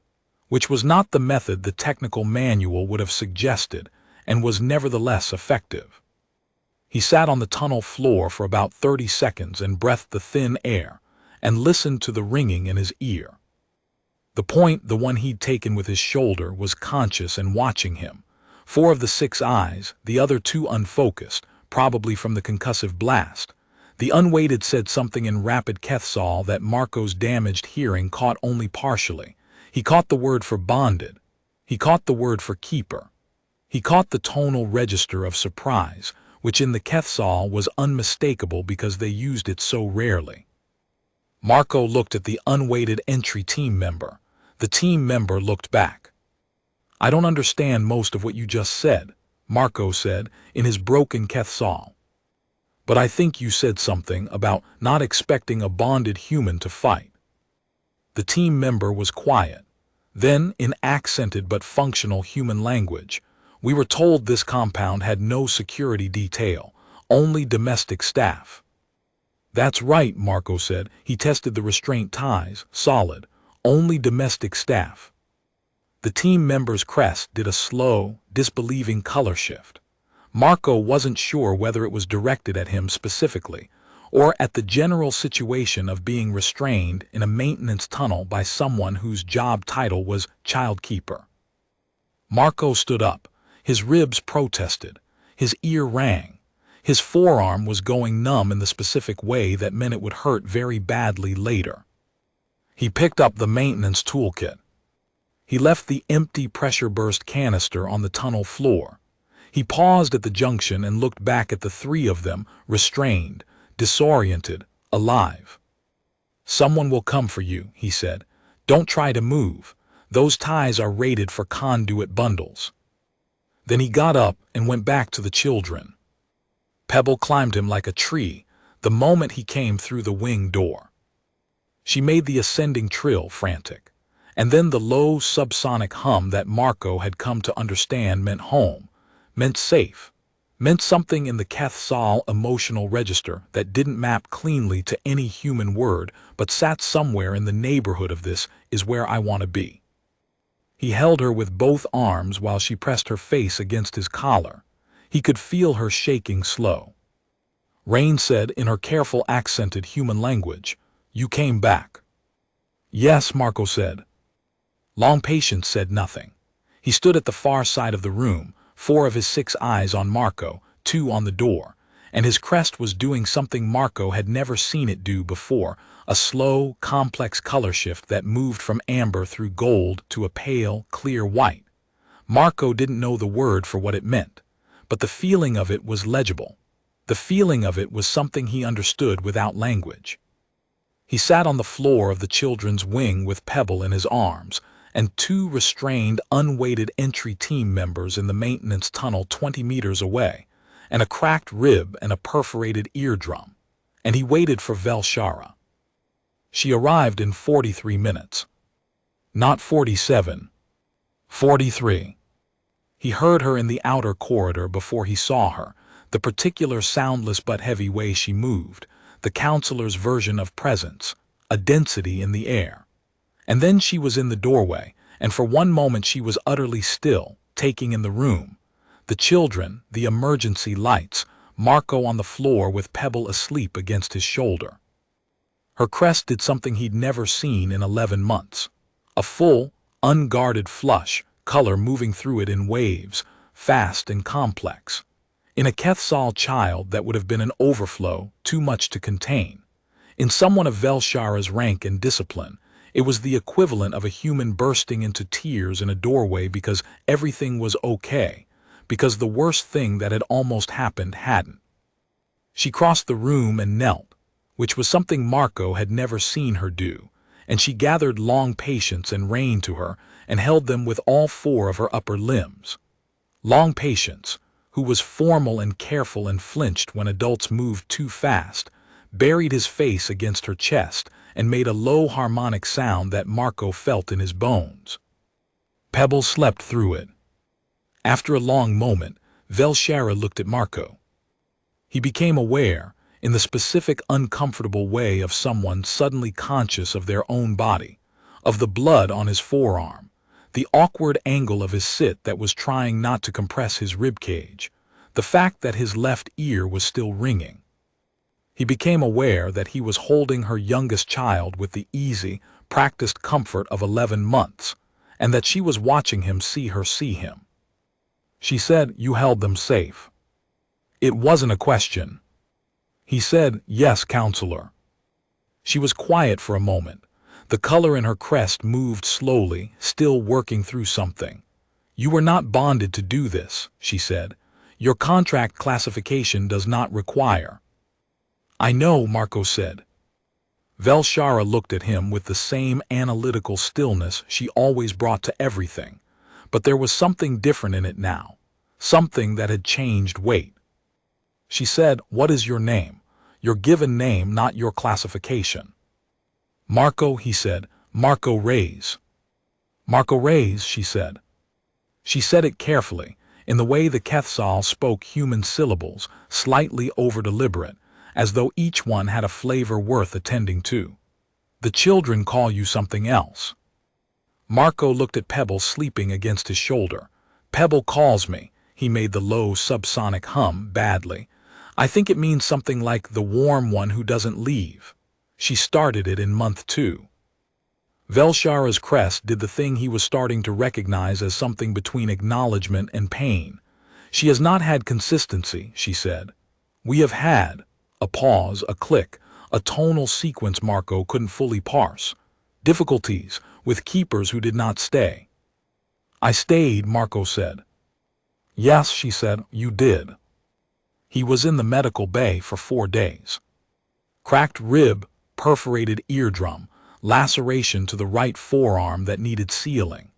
which was not the method the technical manual would have suggested and was nevertheless effective. He sat on the tunnel floor for about 30 seconds and breathed the thin air and listened to the ringing in his ear. The point, the one he'd taken with his shoulder, was conscious and watching him, 4 of the 6 eyes, the other 2 unfocused, probably from the concussive blast. The unweighted said something in rapid Quetzal that Marco's damaged hearing caught only partially. He caught the word for bonded. He caught the word for keeper. He caught the tonal register of surprise, which in the Quetzal was unmistakable because they used it so rarely. Marco looked at the unweighted entry team member. The team member looked back. "I don't understand most of what you just said," Marco said in his broken Quetzal. "But I think you said something about not expecting a bonded human to fight." The team member was quiet. Then, in accented but functional human language, "We were told this compound had no security detail, only domestic staff." "That's right," Marco said. He tested the restraint ties, solid, only domestic staff. The team member's crest did a slow, disbelieving color shift. Marco wasn't sure whether it was directed at him specifically, or at the general situation of being restrained in a maintenance tunnel by someone whose job title was child keeper. Marco stood up. His ribs protested. His ear rang. His forearm was going numb in the specific way that meant it would hurt very badly later. He picked up the maintenance toolkit. He left the empty pressure burst canister on the tunnel floor. He paused at the junction and looked back at the 3 of them, restrained, disoriented, alive. "Someone will come for you," he said. "Don't try to move. Those ties are rated for conduit bundles." Then he got up and went back to the children. Pebble climbed him like a tree. the moment he came through the wing door. She made the ascending trill frantic, and then the low subsonic hum that Marco had come to understand meant home, meant safe, meant something in the Quetzal emotional register that didn't map cleanly to any human word but sat somewhere in the neighborhood of "this is where I want to be." He held her with both arms while she pressed her face against his collar. He could feel her shaking slow. Rain said in her careful accented human language, "You came back." "Yes," Marco said. Long Patience said nothing. He stood at the far side of the room, 4 of his 6 eyes on Marco, 2 on the door, and his crest was doing something Marco had never seen it do before, a slow, complex color shift that moved from amber through gold to a pale, clear white. Marco didn't know the word for what it meant, but the feeling of it was legible. The feeling of it was something he understood without language. He sat on the floor of the children's wing with Pebble in his arms, and 2 restrained, unweighted entry team members in the maintenance tunnel 20 meters away, and a cracked rib and a perforated eardrum. And he waited for Velshara. She arrived in 43 minutes. Not 47. 43. He heard her in the outer corridor before he saw her, the particular soundless but heavy way she moved, the counselor's version of presence, a density in the air. And then she was in the doorway, and for one moment she was utterly still, taking in the room. The children, the emergency lights, Marco on the floor with Pebble asleep against his shoulder. Her crest did something he'd never seen in 11 months. A full, unguarded flush, color moving through it in waves, fast and complex. In a Quetzal child that would have been an overflow, too much to contain. In someone of Velshara's rank and discipline, it was the equivalent of a human bursting into tears in a doorway because everything was okay, because the worst thing that had almost happened hadn't. She crossed the room and knelt, which was something Marco had never seen her do, and she gathered Long Patience and Rain to her and held them with all 4 of her upper limbs. Long Patience, who was formal and careful and flinched when adults moved too fast, buried his face against her chest and made a low harmonic sound that Marco felt in his bones. Pebble slept through it. After a long moment, Velshara looked at Marco. He became aware, in the specific uncomfortable way of someone suddenly conscious of their own body, of the blood on his forearm, the awkward angle of his sit that was trying not to compress his ribcage, the fact that his left ear was still ringing. He became aware that he was holding her youngest child with the easy, practiced comfort of 11 months, and that she was watching him see her see him. She said, "You held them safe." It wasn't a question. He said, "Yes, counselor." She was quiet for a moment. The color in her crest moved slowly, still working through something. "You were not bonded to do this," she said. "Your contract classification does not require." "I know," Marco said. Velshara looked at him with the same analytical stillness she always brought to everything, but there was something different in it now, something that had changed weight. She said, "What is your name? Your given name, not your classification." "Marco," he said. "Marco Reyes." "Marco Reyes," she said. She said it carefully, in the way the Quetzal spoke human syllables, slightly over-deliberate, as though each one had a flavor worth attending to. "The children call you something else." Marco looked at Pebble sleeping against his shoulder. "Pebble calls me," he made the low subsonic hum badly. "I think it means something like the warm one who doesn't leave. She started it in month 2. Velshara's crest did the thing he was starting to recognize as something between acknowledgement and pain. "She has not had consistency," she said. "We have had," a pause, a click, a tonal sequence Marco couldn't fully parse. "Difficulties with keepers who did not stay." "I stayed," Marco said. "Yes," she said, "you did." He was in the medical bay for 4 days. Cracked rib, perforated eardrum, laceration to the right forearm that needed sealing.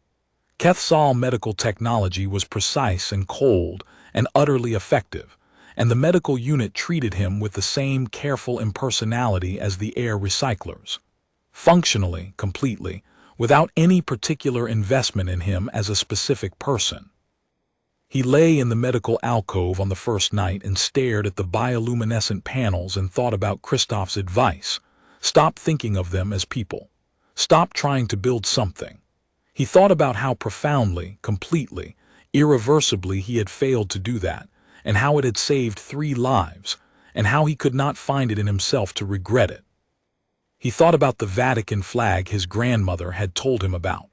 Quetzal medical technology was precise and cold and utterly effective, and the medical unit treated him with the same careful impersonality as the air recyclers. Functionally, completely, without any particular investment in him as a specific person. He lay in the medical alcove on the first night and stared at the bioluminescent panels and thought about Christoph's advice. Stop thinking of them as people. Stop trying to build something. He thought about how profoundly, completely, irreversibly he had failed to do that, and how it had saved 3 lives, and how he could not find it in himself to regret it. He thought about the Vatican flag his grandmother had told him about,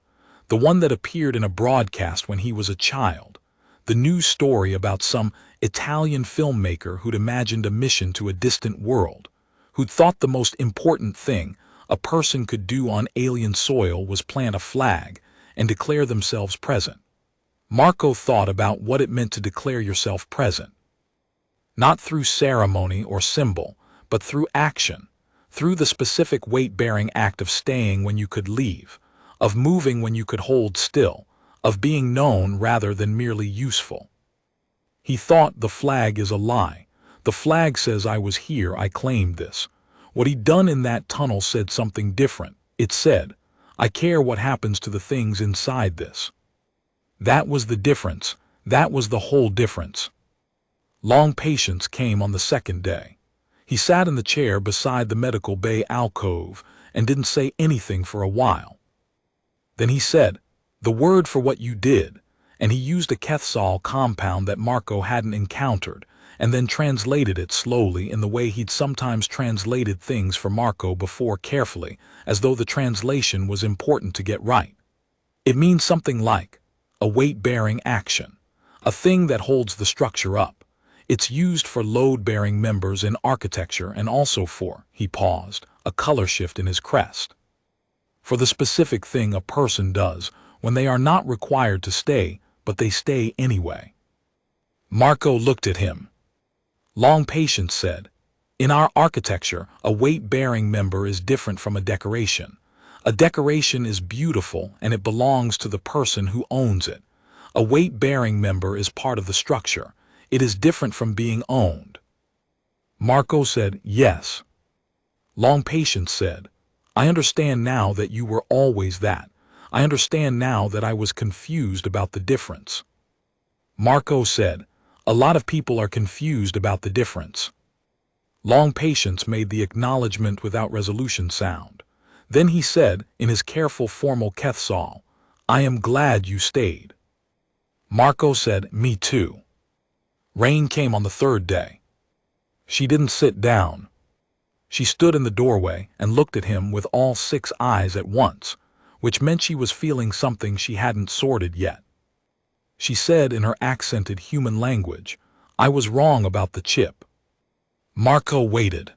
the one that appeared in a broadcast when he was a child, the news story about some Italian filmmaker who'd imagined a mission to a distant world, who'd thought the most important thing a person could do on alien soil was plant a flag and declare themselves present. Marco thought about what it meant to declare yourself present. Not through ceremony or symbol, but through action, through the specific weight-bearing act of staying when you could leave, of moving when you could hold still, of being known rather than merely useful. He thought the flag is a lie. The flag says I was here, I claimed this. What he'd done in that tunnel said something different. It said, I care what happens to the things inside this. That was the difference. That was the whole difference. Long patience came on the second day. He sat in the chair beside the medical bay alcove and didn't say anything for a while. Then he said, the word for what you did, and he used a Kethsol compound that Marco hadn't encountered, and then translated it slowly in the way he'd sometimes translated things for Marco before, carefully, as though the translation was important to get right. It means something like a weight-bearing action, a thing that holds the structure up. It's used for load-bearing members in architecture and also for, he paused, a color shift in his crest. For the specific thing a person does when they are not required to stay, but they stay anyway. Marco looked at him. Long Patience said, in our architecture, a weight-bearing member is different from a decoration. A decoration is beautiful and it belongs to the person who owns it. A weight-bearing member is part of the structure. It is different from being owned. Marco said, yes. Long Patience said, I understand now that you were always that. I understand now that I was confused about the difference. Marco said, a lot of people are confused about the difference. Long Patience made the acknowledgement without resolution sound. Then he said, in his careful formal Kethsol, I am glad you stayed. Marco said, me too. Rain came on the third day. She didn't sit down. She stood in the doorway and looked at him with all 6 eyes at once, which meant she was feeling something she hadn't sorted yet. She said in her accented human language, I was wrong about the chip. Marco waited.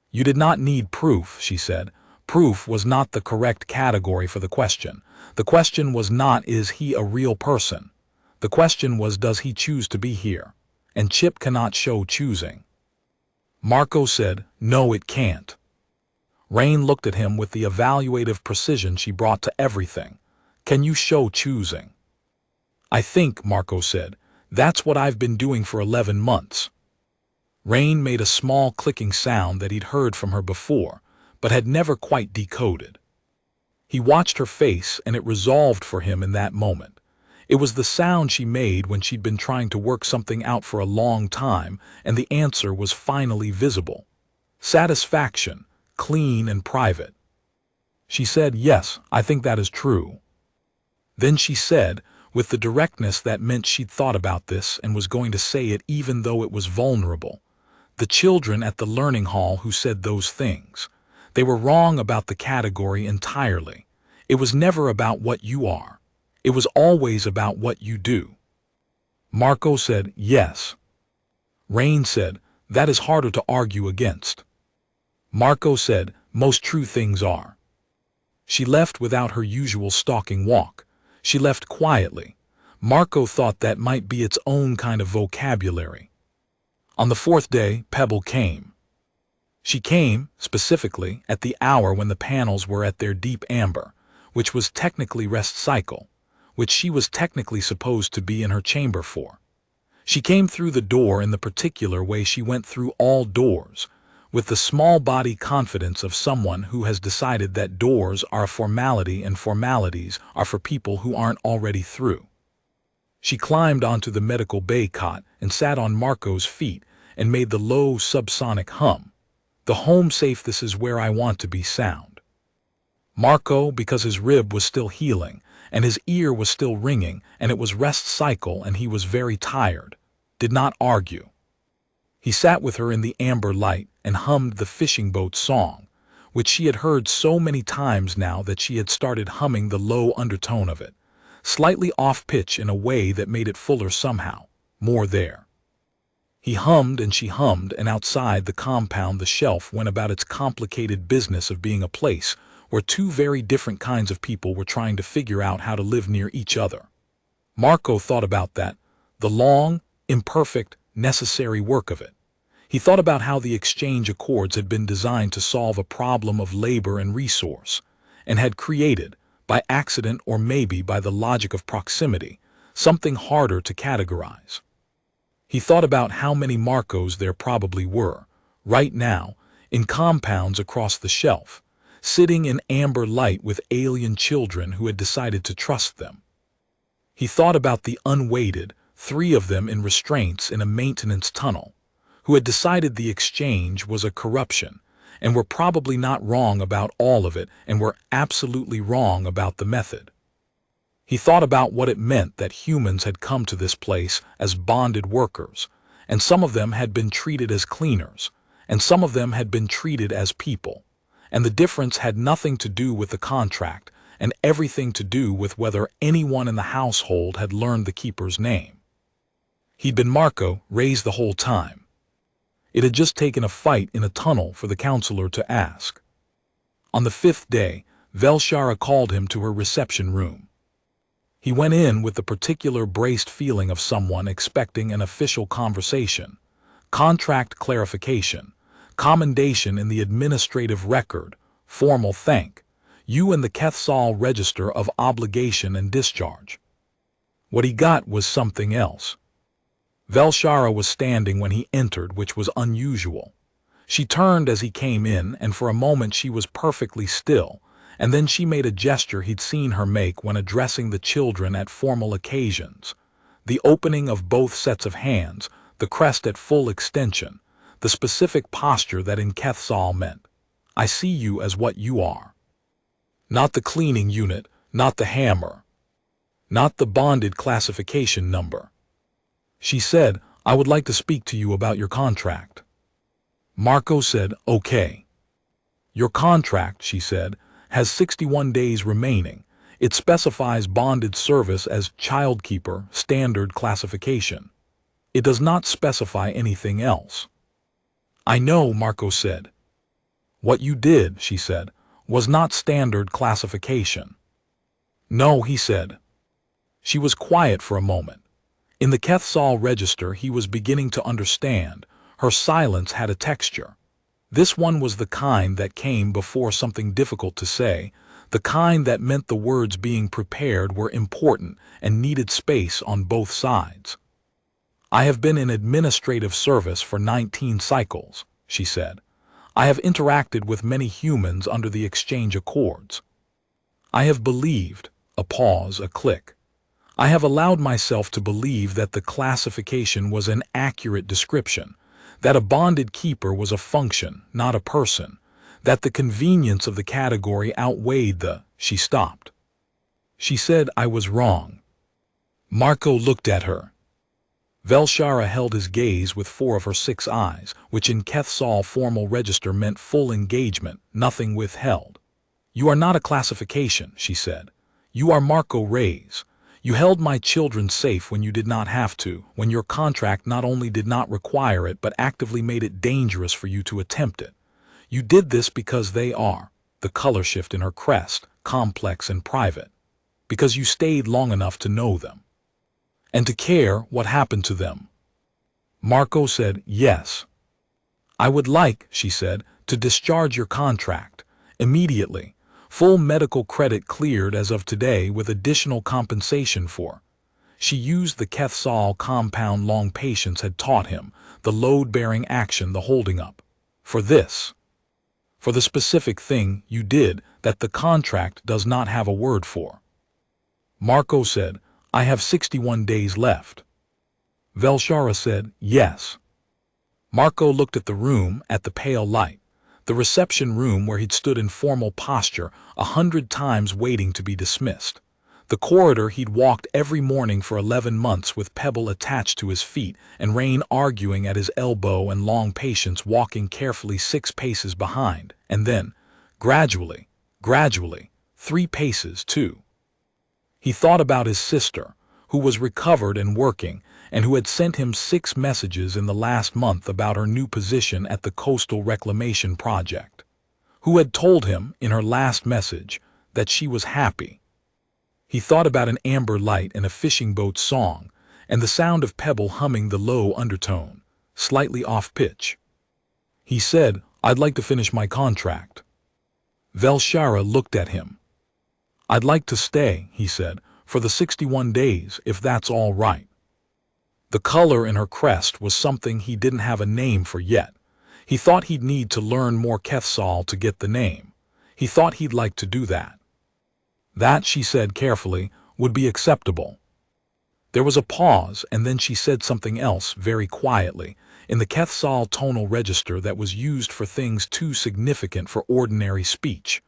You did not need proof, she said. Proof was not the correct category for the question. The question was not, is he a real person? The question was, does he choose to be here? And chip cannot show choosing. Marco said, no, it can't. Rain looked at him with the evaluative precision she brought to everything. Can you show choosing? I think, Marco said, that's what I've been doing for 11 months. Rain made a small clicking sound that he'd heard from her before, but had never quite decoded. He watched her face and it resolved for him in that moment. It was the sound she made when she'd been trying to work something out for a long time and the answer was finally visible. Satisfaction, clean and private. She said, yes, I think that is true. Then she said, with the directness that meant she'd thought about this and was going to say it even though it was vulnerable, the children at the learning hall who said those things, they were wrong about the category entirely. It was never about what you are. It was always about what you do. Marco said, yes. Rain said, that is harder to argue against. Marco said, most true things are. She left without her usual stalking walk. She left quietly. Marco thought that might be its own kind of vocabulary. On the 4th day, Pebble came. She came, specifically, at the hour when the panels were at their deep amber, which was technically rest cycle, which she was technically supposed to be in her chamber for. She came through the door in the particular way she went through all doors, with the small body confidence of someone who has decided that doors are a formality and formalities are for people who aren't already through. She climbed onto the medical bay cot and sat on Marco's feet and made the low subsonic hum. The home safe, this is where I want to be sound. Marco, because his rib was still healing, and his ear was still ringing, and it was rest cycle and he was very tired, did not argue. He sat with her in the amber light and hummed the fishing boat song, which she had heard so many times now that she had started humming the low undertone of it, slightly off-pitch in a way that made it fuller somehow, more there. He hummed and she hummed, and outside the compound the shelf went about its complicated business of being a place where two very different kinds of people were trying to figure out how to live near each other. Marco thought about that, the long, imperfect, necessary work of it. He thought about how the exchange accords had been designed to solve a problem of labor and resource, and had created, by accident or maybe by the logic of proximity, something harder to categorize. He thought about how many Marcos there probably were, right now, in compounds across the shelf, sitting in amber light with alien children who had decided to trust them. He thought about the unweighted, 3 of them in restraints in a maintenance tunnel, who had decided the exchange was a corruption, and were probably not wrong about all of it and were absolutely wrong about the method. He thought about what it meant that humans had come to this place as bonded workers, and some of them had been treated as cleaners, and some of them had been treated as people, and the difference had nothing to do with the contract and everything to do with whether anyone in the household had learned the keeper's name. He'd been Marco raised the whole time. It had just taken a fight in a tunnel for the counselor to ask. On the 5th day, Velshara called him to her reception room. He went in with the particular braced feeling of someone expecting an official conversation, contract clarification, commendation in the administrative record, formal thank you and the Kethsal register of obligation and discharge. What he got was something else. Velshara was standing when he entered, which was unusual. She turned as he came in, and for a moment she was perfectly still, and then she made a gesture he'd seen her make when addressing the children at formal occasions. The opening of both sets of hands, the crest at full extension, the specific posture that in Kethsal meant, I see you as what you are. Not the cleaning unit, not the hammer, not the bonded classification number. She said, I would like to speak to you about your contract. Marco said, okay. Your contract, she said, has 61 days remaining. It specifies bonded service as childkeeper standard classification. It does not specify anything else. I know, Marco said. What you did, she said, was not standard classification. No, he said. She was quiet for a moment. In the Kethsal register he was beginning to understand. Her silence had a texture. This one was the kind that came before something difficult to say, the kind that meant the words being prepared were important and needed space on both sides. I have been in administrative service for 19 cycles, she said. I have interacted with many humans under the exchange accords. I have believed, a pause, a click. I have allowed myself to believe that the classification was an accurate description, that a bonded keeper was a function, not a person, that the convenience of the category outweighed the, she stopped. She said I was wrong. Marco looked at her. Velshara held his gaze with 4 of her 6 eyes, which in Kethsal formal register meant full engagement, nothing withheld. You are not a classification, she said. You are Marco Reyes. You held my children safe when you did not have to, when your contract not only did not require it but actively made it dangerous for you to attempt it. You did this because they are, the color shift in her crest, complex and private, because you stayed long enough to know them, and to care what happened to them. Marco said, yes. I would like, she said, to discharge your contract, immediately. Full medical credit cleared as of today with additional compensation for. She used the Kethsol compound long patience had taught him, the load-bearing action, the holding up. For this. For the specific thing you did that the contract does not have a word for. Marco said, I have 61 days left. Velshara said, yes. Marco looked at the room, at the pale light, the reception room where he'd stood in formal posture 100 times waiting to be dismissed. The corridor he'd walked every morning for 11 months with Pebble attached to his feet and Rain arguing at his elbow and long patience walking carefully 6 paces behind, and then, gradually, 3 paces too. He thought about his sister, who was recovered and working, and who had sent him 6 messages in the last month about her new position at the Coastal Reclamation Project, who had told him, in her last message, that she was happy. He thought about an amber light and a fishing boat song, and the sound of Pebble humming the low undertone, slightly off-pitch. He said, I'd like to finish my contract. Velshara looked at him. I'd like to stay, he said, for the 61 days, if that's all right. The color in her crest was something he didn't have a name for yet. He thought he'd need to learn more Kethsol to get the name. He thought he'd like to do that. That, she said carefully, would be acceptable. There was a pause, and then she said something else very quietly, in the Kethsol tonal register that was used for things too significant for ordinary speech.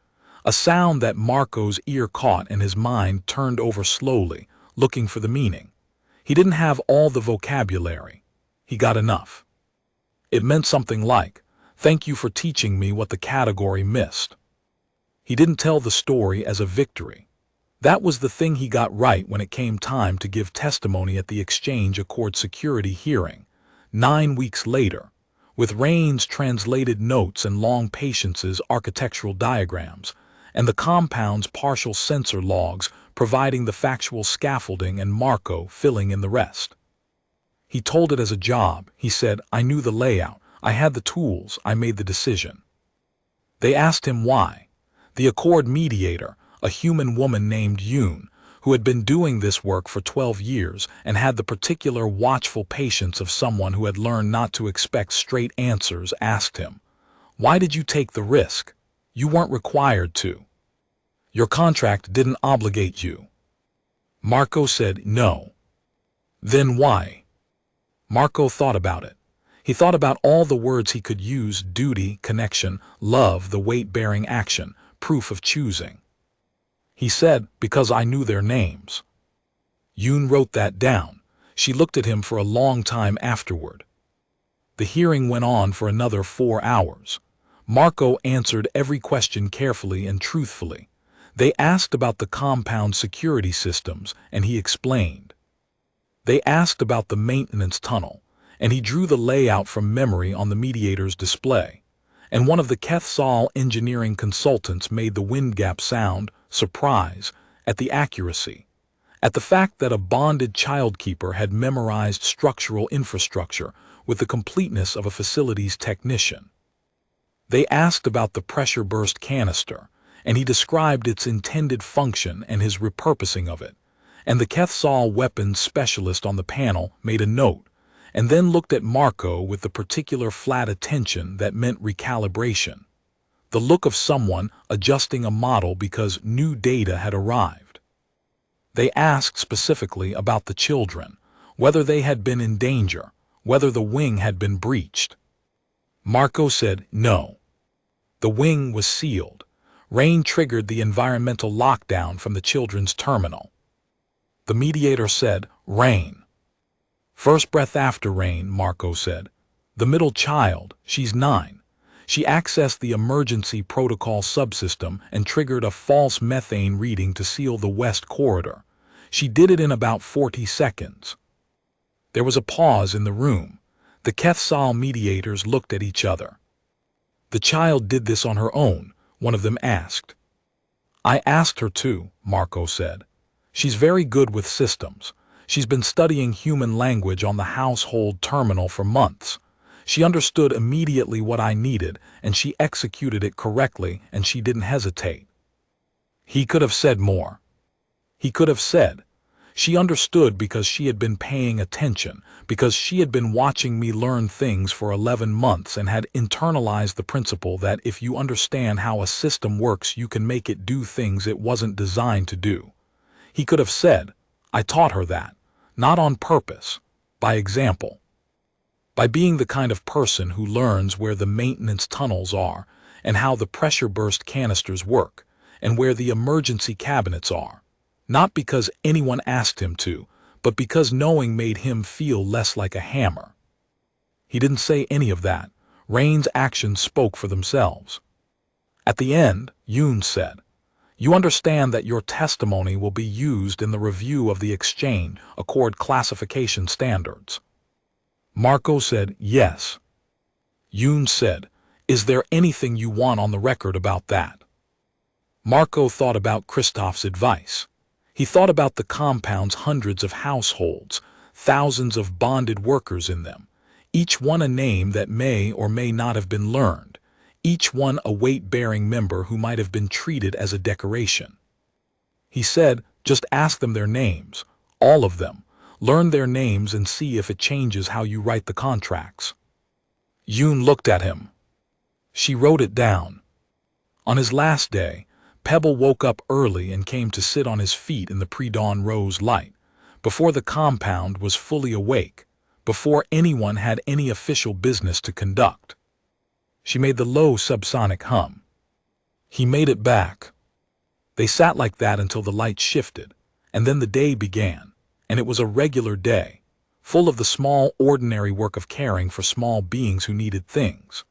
A sound that Marco's ear caught and his mind turned over slowly, looking for the meaning. He didn't have all the vocabulary. He got enough. It meant something like, thank you for teaching me what the category missed. He didn't tell the story as a victory. That was the thing he got right when it came time to give testimony at the Exchange Accord security hearing, 9 weeks later, with Rain's translated notes and Long Patience's architectural diagrams, and the compound's partial sensor logs providing the factual scaffolding and Marco filling in the rest. He told it as a job. He said, I knew the layout, I had the tools, I made the decision. They asked him why. The Accord mediator, a human woman named Yoon, who had been doing this work for 12 years and had the particular watchful patience of someone who had learned not to expect straight answers, asked him, why did you take the risk? You weren't required to. Your contract didn't obligate you. Marco said no. Then why? Marco thought about it. He thought about all the words he could use: duty, connection, love, the weight-bearing action, proof of choosing. He said, because I knew their names. Yoon wrote that down. She looked at him for a long time afterward. The hearing went on for another 4 hours. Marco answered every question carefully and truthfully. They asked about the compound security systems, and he explained. They asked about the maintenance tunnel, and he drew the layout from memory on the mediator's display. And one of the Kethsol engineering consultants made the wind gap sound, surprise, at the accuracy, at the fact that a bonded childkeeper had memorized structural infrastructure with the completeness of a facilities technician. They asked about the pressure burst canister, and he described its intended function and his repurposing of it, and the Kethsol weapons specialist on the panel made a note, and then looked at Marco with the particular flat attention that meant recalibration, the look of someone adjusting a model because new data had arrived. They asked specifically about the children, whether they had been in danger, whether the wing had been breached. Marco said no. The wing was sealed. Rain triggered the environmental lockdown from the children's terminal. The mediator said, Rain. First breath after Rain, Marco said. The middle child, she's 9. She accessed the emergency protocol subsystem and triggered a false methane reading to seal the west corridor. She did it in about 40 seconds. There was a pause in the room. The Kethsol mediators looked at each other. The child did this on her own, one of them asked. I asked her to, Marco said. She's very good with systems. She's been studying human language on the household terminal for months. She understood immediately what I needed, and she executed it correctly, and she didn't hesitate. He could have said more. He could have said, She understood because she had been paying attention, because she had been watching me learn things for 11 months and had internalized the principle that if you understand how a system works, you can make it do things it wasn't designed to do. He could have said, I taught her that, not on purpose, by example. By being the kind of person who learns where the maintenance tunnels are and how the pressure burst canisters work and where the emergency cabinets are. Not because anyone asked him to, but because knowing made him feel less like a hammer. He didn't say any of that. Rain's actions spoke for themselves. At the end, Yoon said, You understand that your testimony will be used in the review of the exchange accord classification standards. Marco said, Yes. Yoon said, Is there anything you want on the record about that? Marco thought about Christoph's advice. He thought about the compound's hundreds of households, thousands of bonded workers in them, each one a name that may or may not have been learned, each one a weight-bearing member who might have been treated as a decoration. He said, just ask them their names, all of them. Learn their names and see if it changes how you write the contracts. Yoon looked at him. She wrote it down. On his last day, Pebble woke up early and came to sit on his feet in the pre-dawn rose light, before the compound was fully awake, before anyone had any official business to conduct. She made the low subsonic hum. He made it back. They sat like that until the light shifted, and then the day began, and it was a regular day, full of the small, ordinary work of caring for small beings who needed things.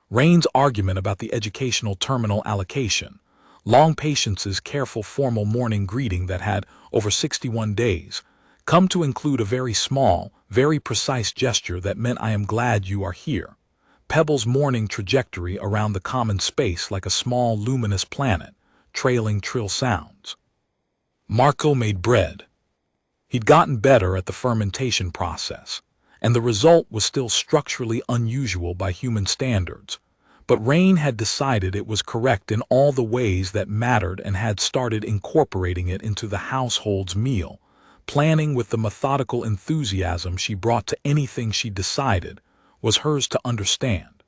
Rain's argument about the educational terminal allocation, Long Patience's careful formal morning greeting that had, over 61 days, come to include a very small, very precise gesture that meant I am glad you are here. Pebble's morning trajectory around the common space like a small luminous planet, trailing trill sounds. Marco made bread. He'd gotten better at the fermentation process, and the result was still structurally unusual by human standards. But Rain had decided it was correct in all the ways that mattered and had started incorporating it into the household's meal, planning with the methodical enthusiasm she brought to anything she decided was hers to understand.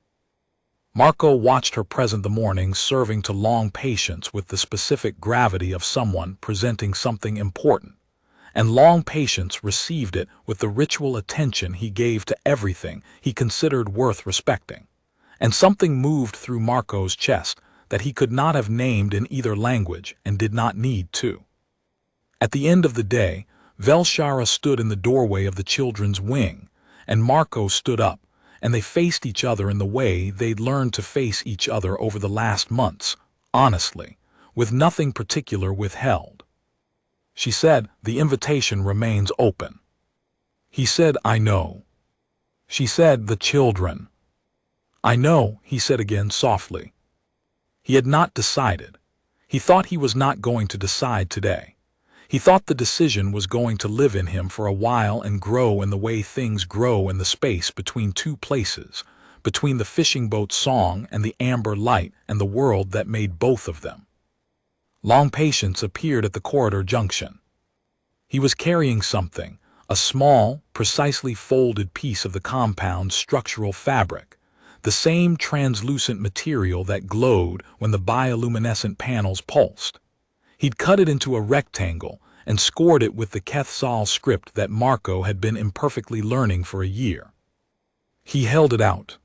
Marco watched her present the morning serving to Long Patience with the specific gravity of someone presenting something important, and Long Patience received it with the ritual attention he gave to everything he considered worth respecting. And something moved through Marco's chest that he could not have named in either language and did not need to. At the end of the day, Velshara stood in the doorway of the children's wing, and Marco stood up, and they faced each other in the way they'd learned to face each other over the last months, honestly, with nothing particular withheld. She said, The invitation remains open. He said, I know. She said, The children. I know, he said again softly. He had not decided. He thought he was not going to decide today. He thought the decision was going to live in him for a while and grow in the way things grow in the space between two places, between the fishing boat song and the amber light and the world that made both of them. Long Patience appeared at the corridor junction. He was carrying something, a small, precisely folded piece of the compound's structural fabric, the same translucent material that glowed when the bioluminescent panels pulsed. He'd cut it into a rectangle and scored it with the Quetzal script that Marco had been imperfectly learning for a year. He held it out.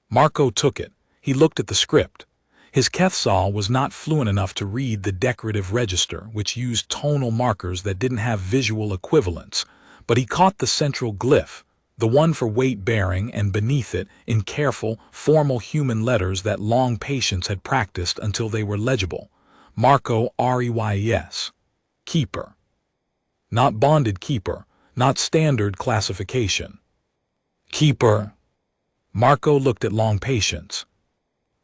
Marco took it. He looked at the script. His Quetzal was not fluent enough to read the decorative register, which used tonal markers that didn't have visual equivalents, but he caught the central glyph, the one for weight-bearing, and beneath it, in careful, formal human letters that Long Patience had practiced until they were legible, Marco Reys. Keeper. Not bonded keeper, not standard classification. Keeper. Marco looked at Long Patience.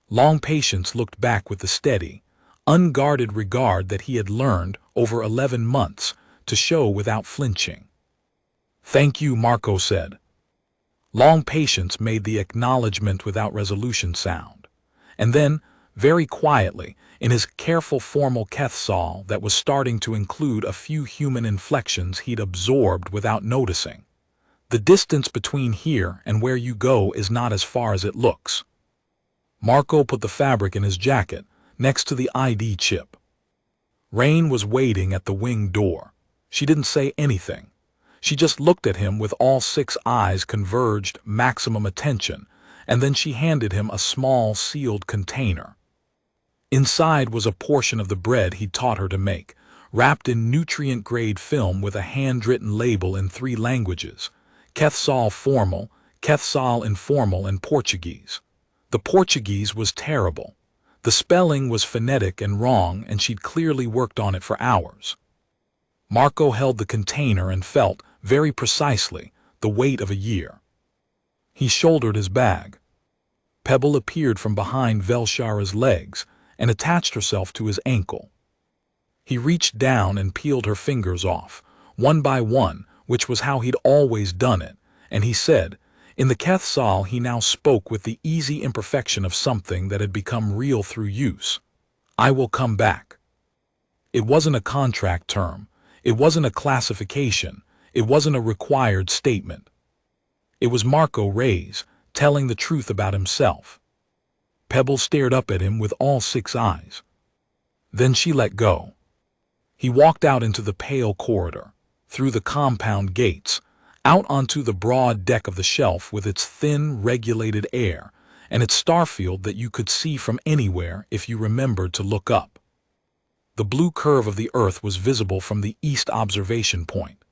Long Patience looked back with the steady, unguarded regard that he had learned over 11 months to show without flinching. Thank you, Marco said. Long Patience made the acknowledgement without resolution sound, and then, very quietly, in his careful formal Quetzal that was starting to include a few human inflections he'd absorbed without noticing. The distance between here and where you go is not as far as it looks. Marco put the fabric in his jacket, next to the ID chip. Rain was waiting at the wing door. She didn't say anything. She just looked at him with all 6 eyes converged, maximum attention, and then she handed him a small sealed container. Inside was a portion of the bread he'd taught her to make, wrapped in nutrient-grade film with a handwritten label in 3 languages: Quetzal formal, Quetzal informal, and Portuguese. The Portuguese was terrible. The spelling was phonetic and wrong, and she'd clearly worked on it for hours. Marco held the container and felt, very precisely, the weight of a year. He shouldered his bag. Pebble appeared from behind Velshara's legs and attached herself to his ankle. He reached down and peeled her fingers off, one by one, which was how he'd always done it, and he said, in the Quetzal he now spoke with the easy imperfection of something that had become real through use. I will come back. It wasn't a contract term. It wasn't a classification. It wasn't a required statement. It was Marco Reyes telling the truth about himself. Pebble stared up at him with all 6 eyes. Then she let go. He walked out into the pale corridor, through the compound gates, out onto the broad deck of the shelf with its thin, regulated air, and its starfield that you could see from anywhere if you remembered to look up. The blue curve of the Earth was visible from the east observation point.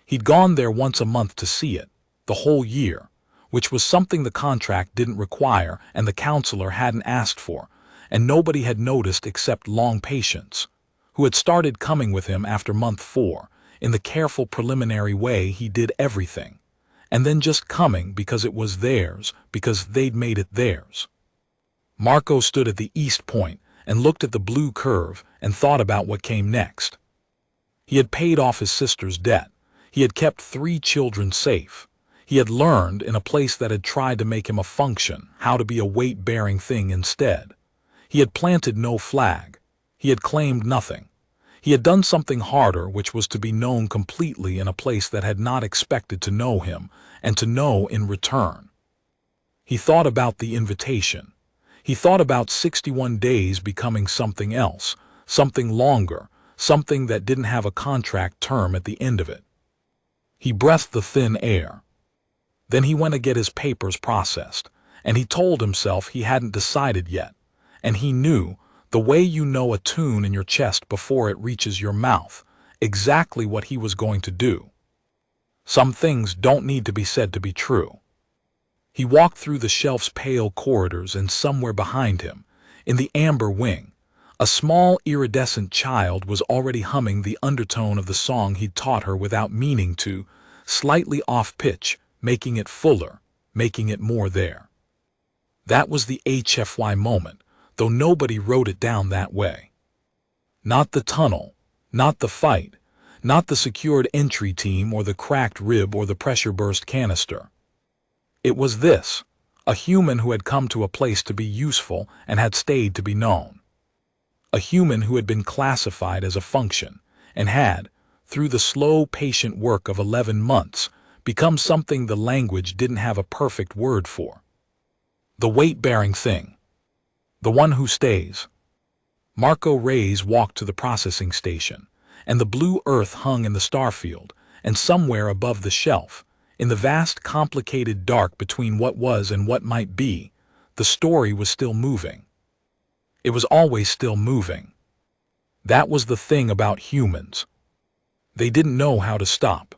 He'd gone there once a month to see it, the whole year, which was something the contract didn't require and the counselor hadn't asked for, and nobody had noticed except Long Patience, who had started coming with him after month 4, in the careful preliminary way he did everything, and then just coming because it was theirs, because they'd made it theirs. Marco stood at the east point and looked at the blue curve and thought about what came next. He had paid off his sister's debt. He had kept 3 children safe. He had learned, in a place that had tried to make him a function, how to be a weight-bearing thing instead. He had planted no flag. He had claimed nothing. He had done something harder, which was to be known completely in a place that had not expected to know him, and to know in return. He thought about the invitation. He thought about 61 days becoming something else, something longer, something that didn't have a contract term at the end of it. He breathed the thin air. Then he went to get his papers processed, and he told himself he hadn't decided yet, and he knew, the way you know a tune in your chest before it reaches your mouth, exactly what he was going to do. Some things don't need to be said to be true. He walked through the shelf's pale corridors, and somewhere behind him, in the amber wing, a small iridescent child was already humming the undertone of the song he'd taught her without meaning to, slightly off-pitch, making it fuller, making it more there. That was the HFY moment, though nobody wrote it down that way. Not the tunnel, not the fight, not the secured entry team or the cracked rib or the pressure burst canister. It was this, a human who had come to a place to be useful and had stayed to be known. A human who had been classified as a function and had, through the slow, patient work of 11 months, become something the language didn't have a perfect word for. The weight-bearing thing. The one who stays. Marco Reyes walked to the processing station, and the blue earth hung in the starfield, and somewhere above the shelf, in the vast complicated dark between what was and what might be, the story was still moving. It was always still moving. That was the thing about humans. They didn't know how to stop.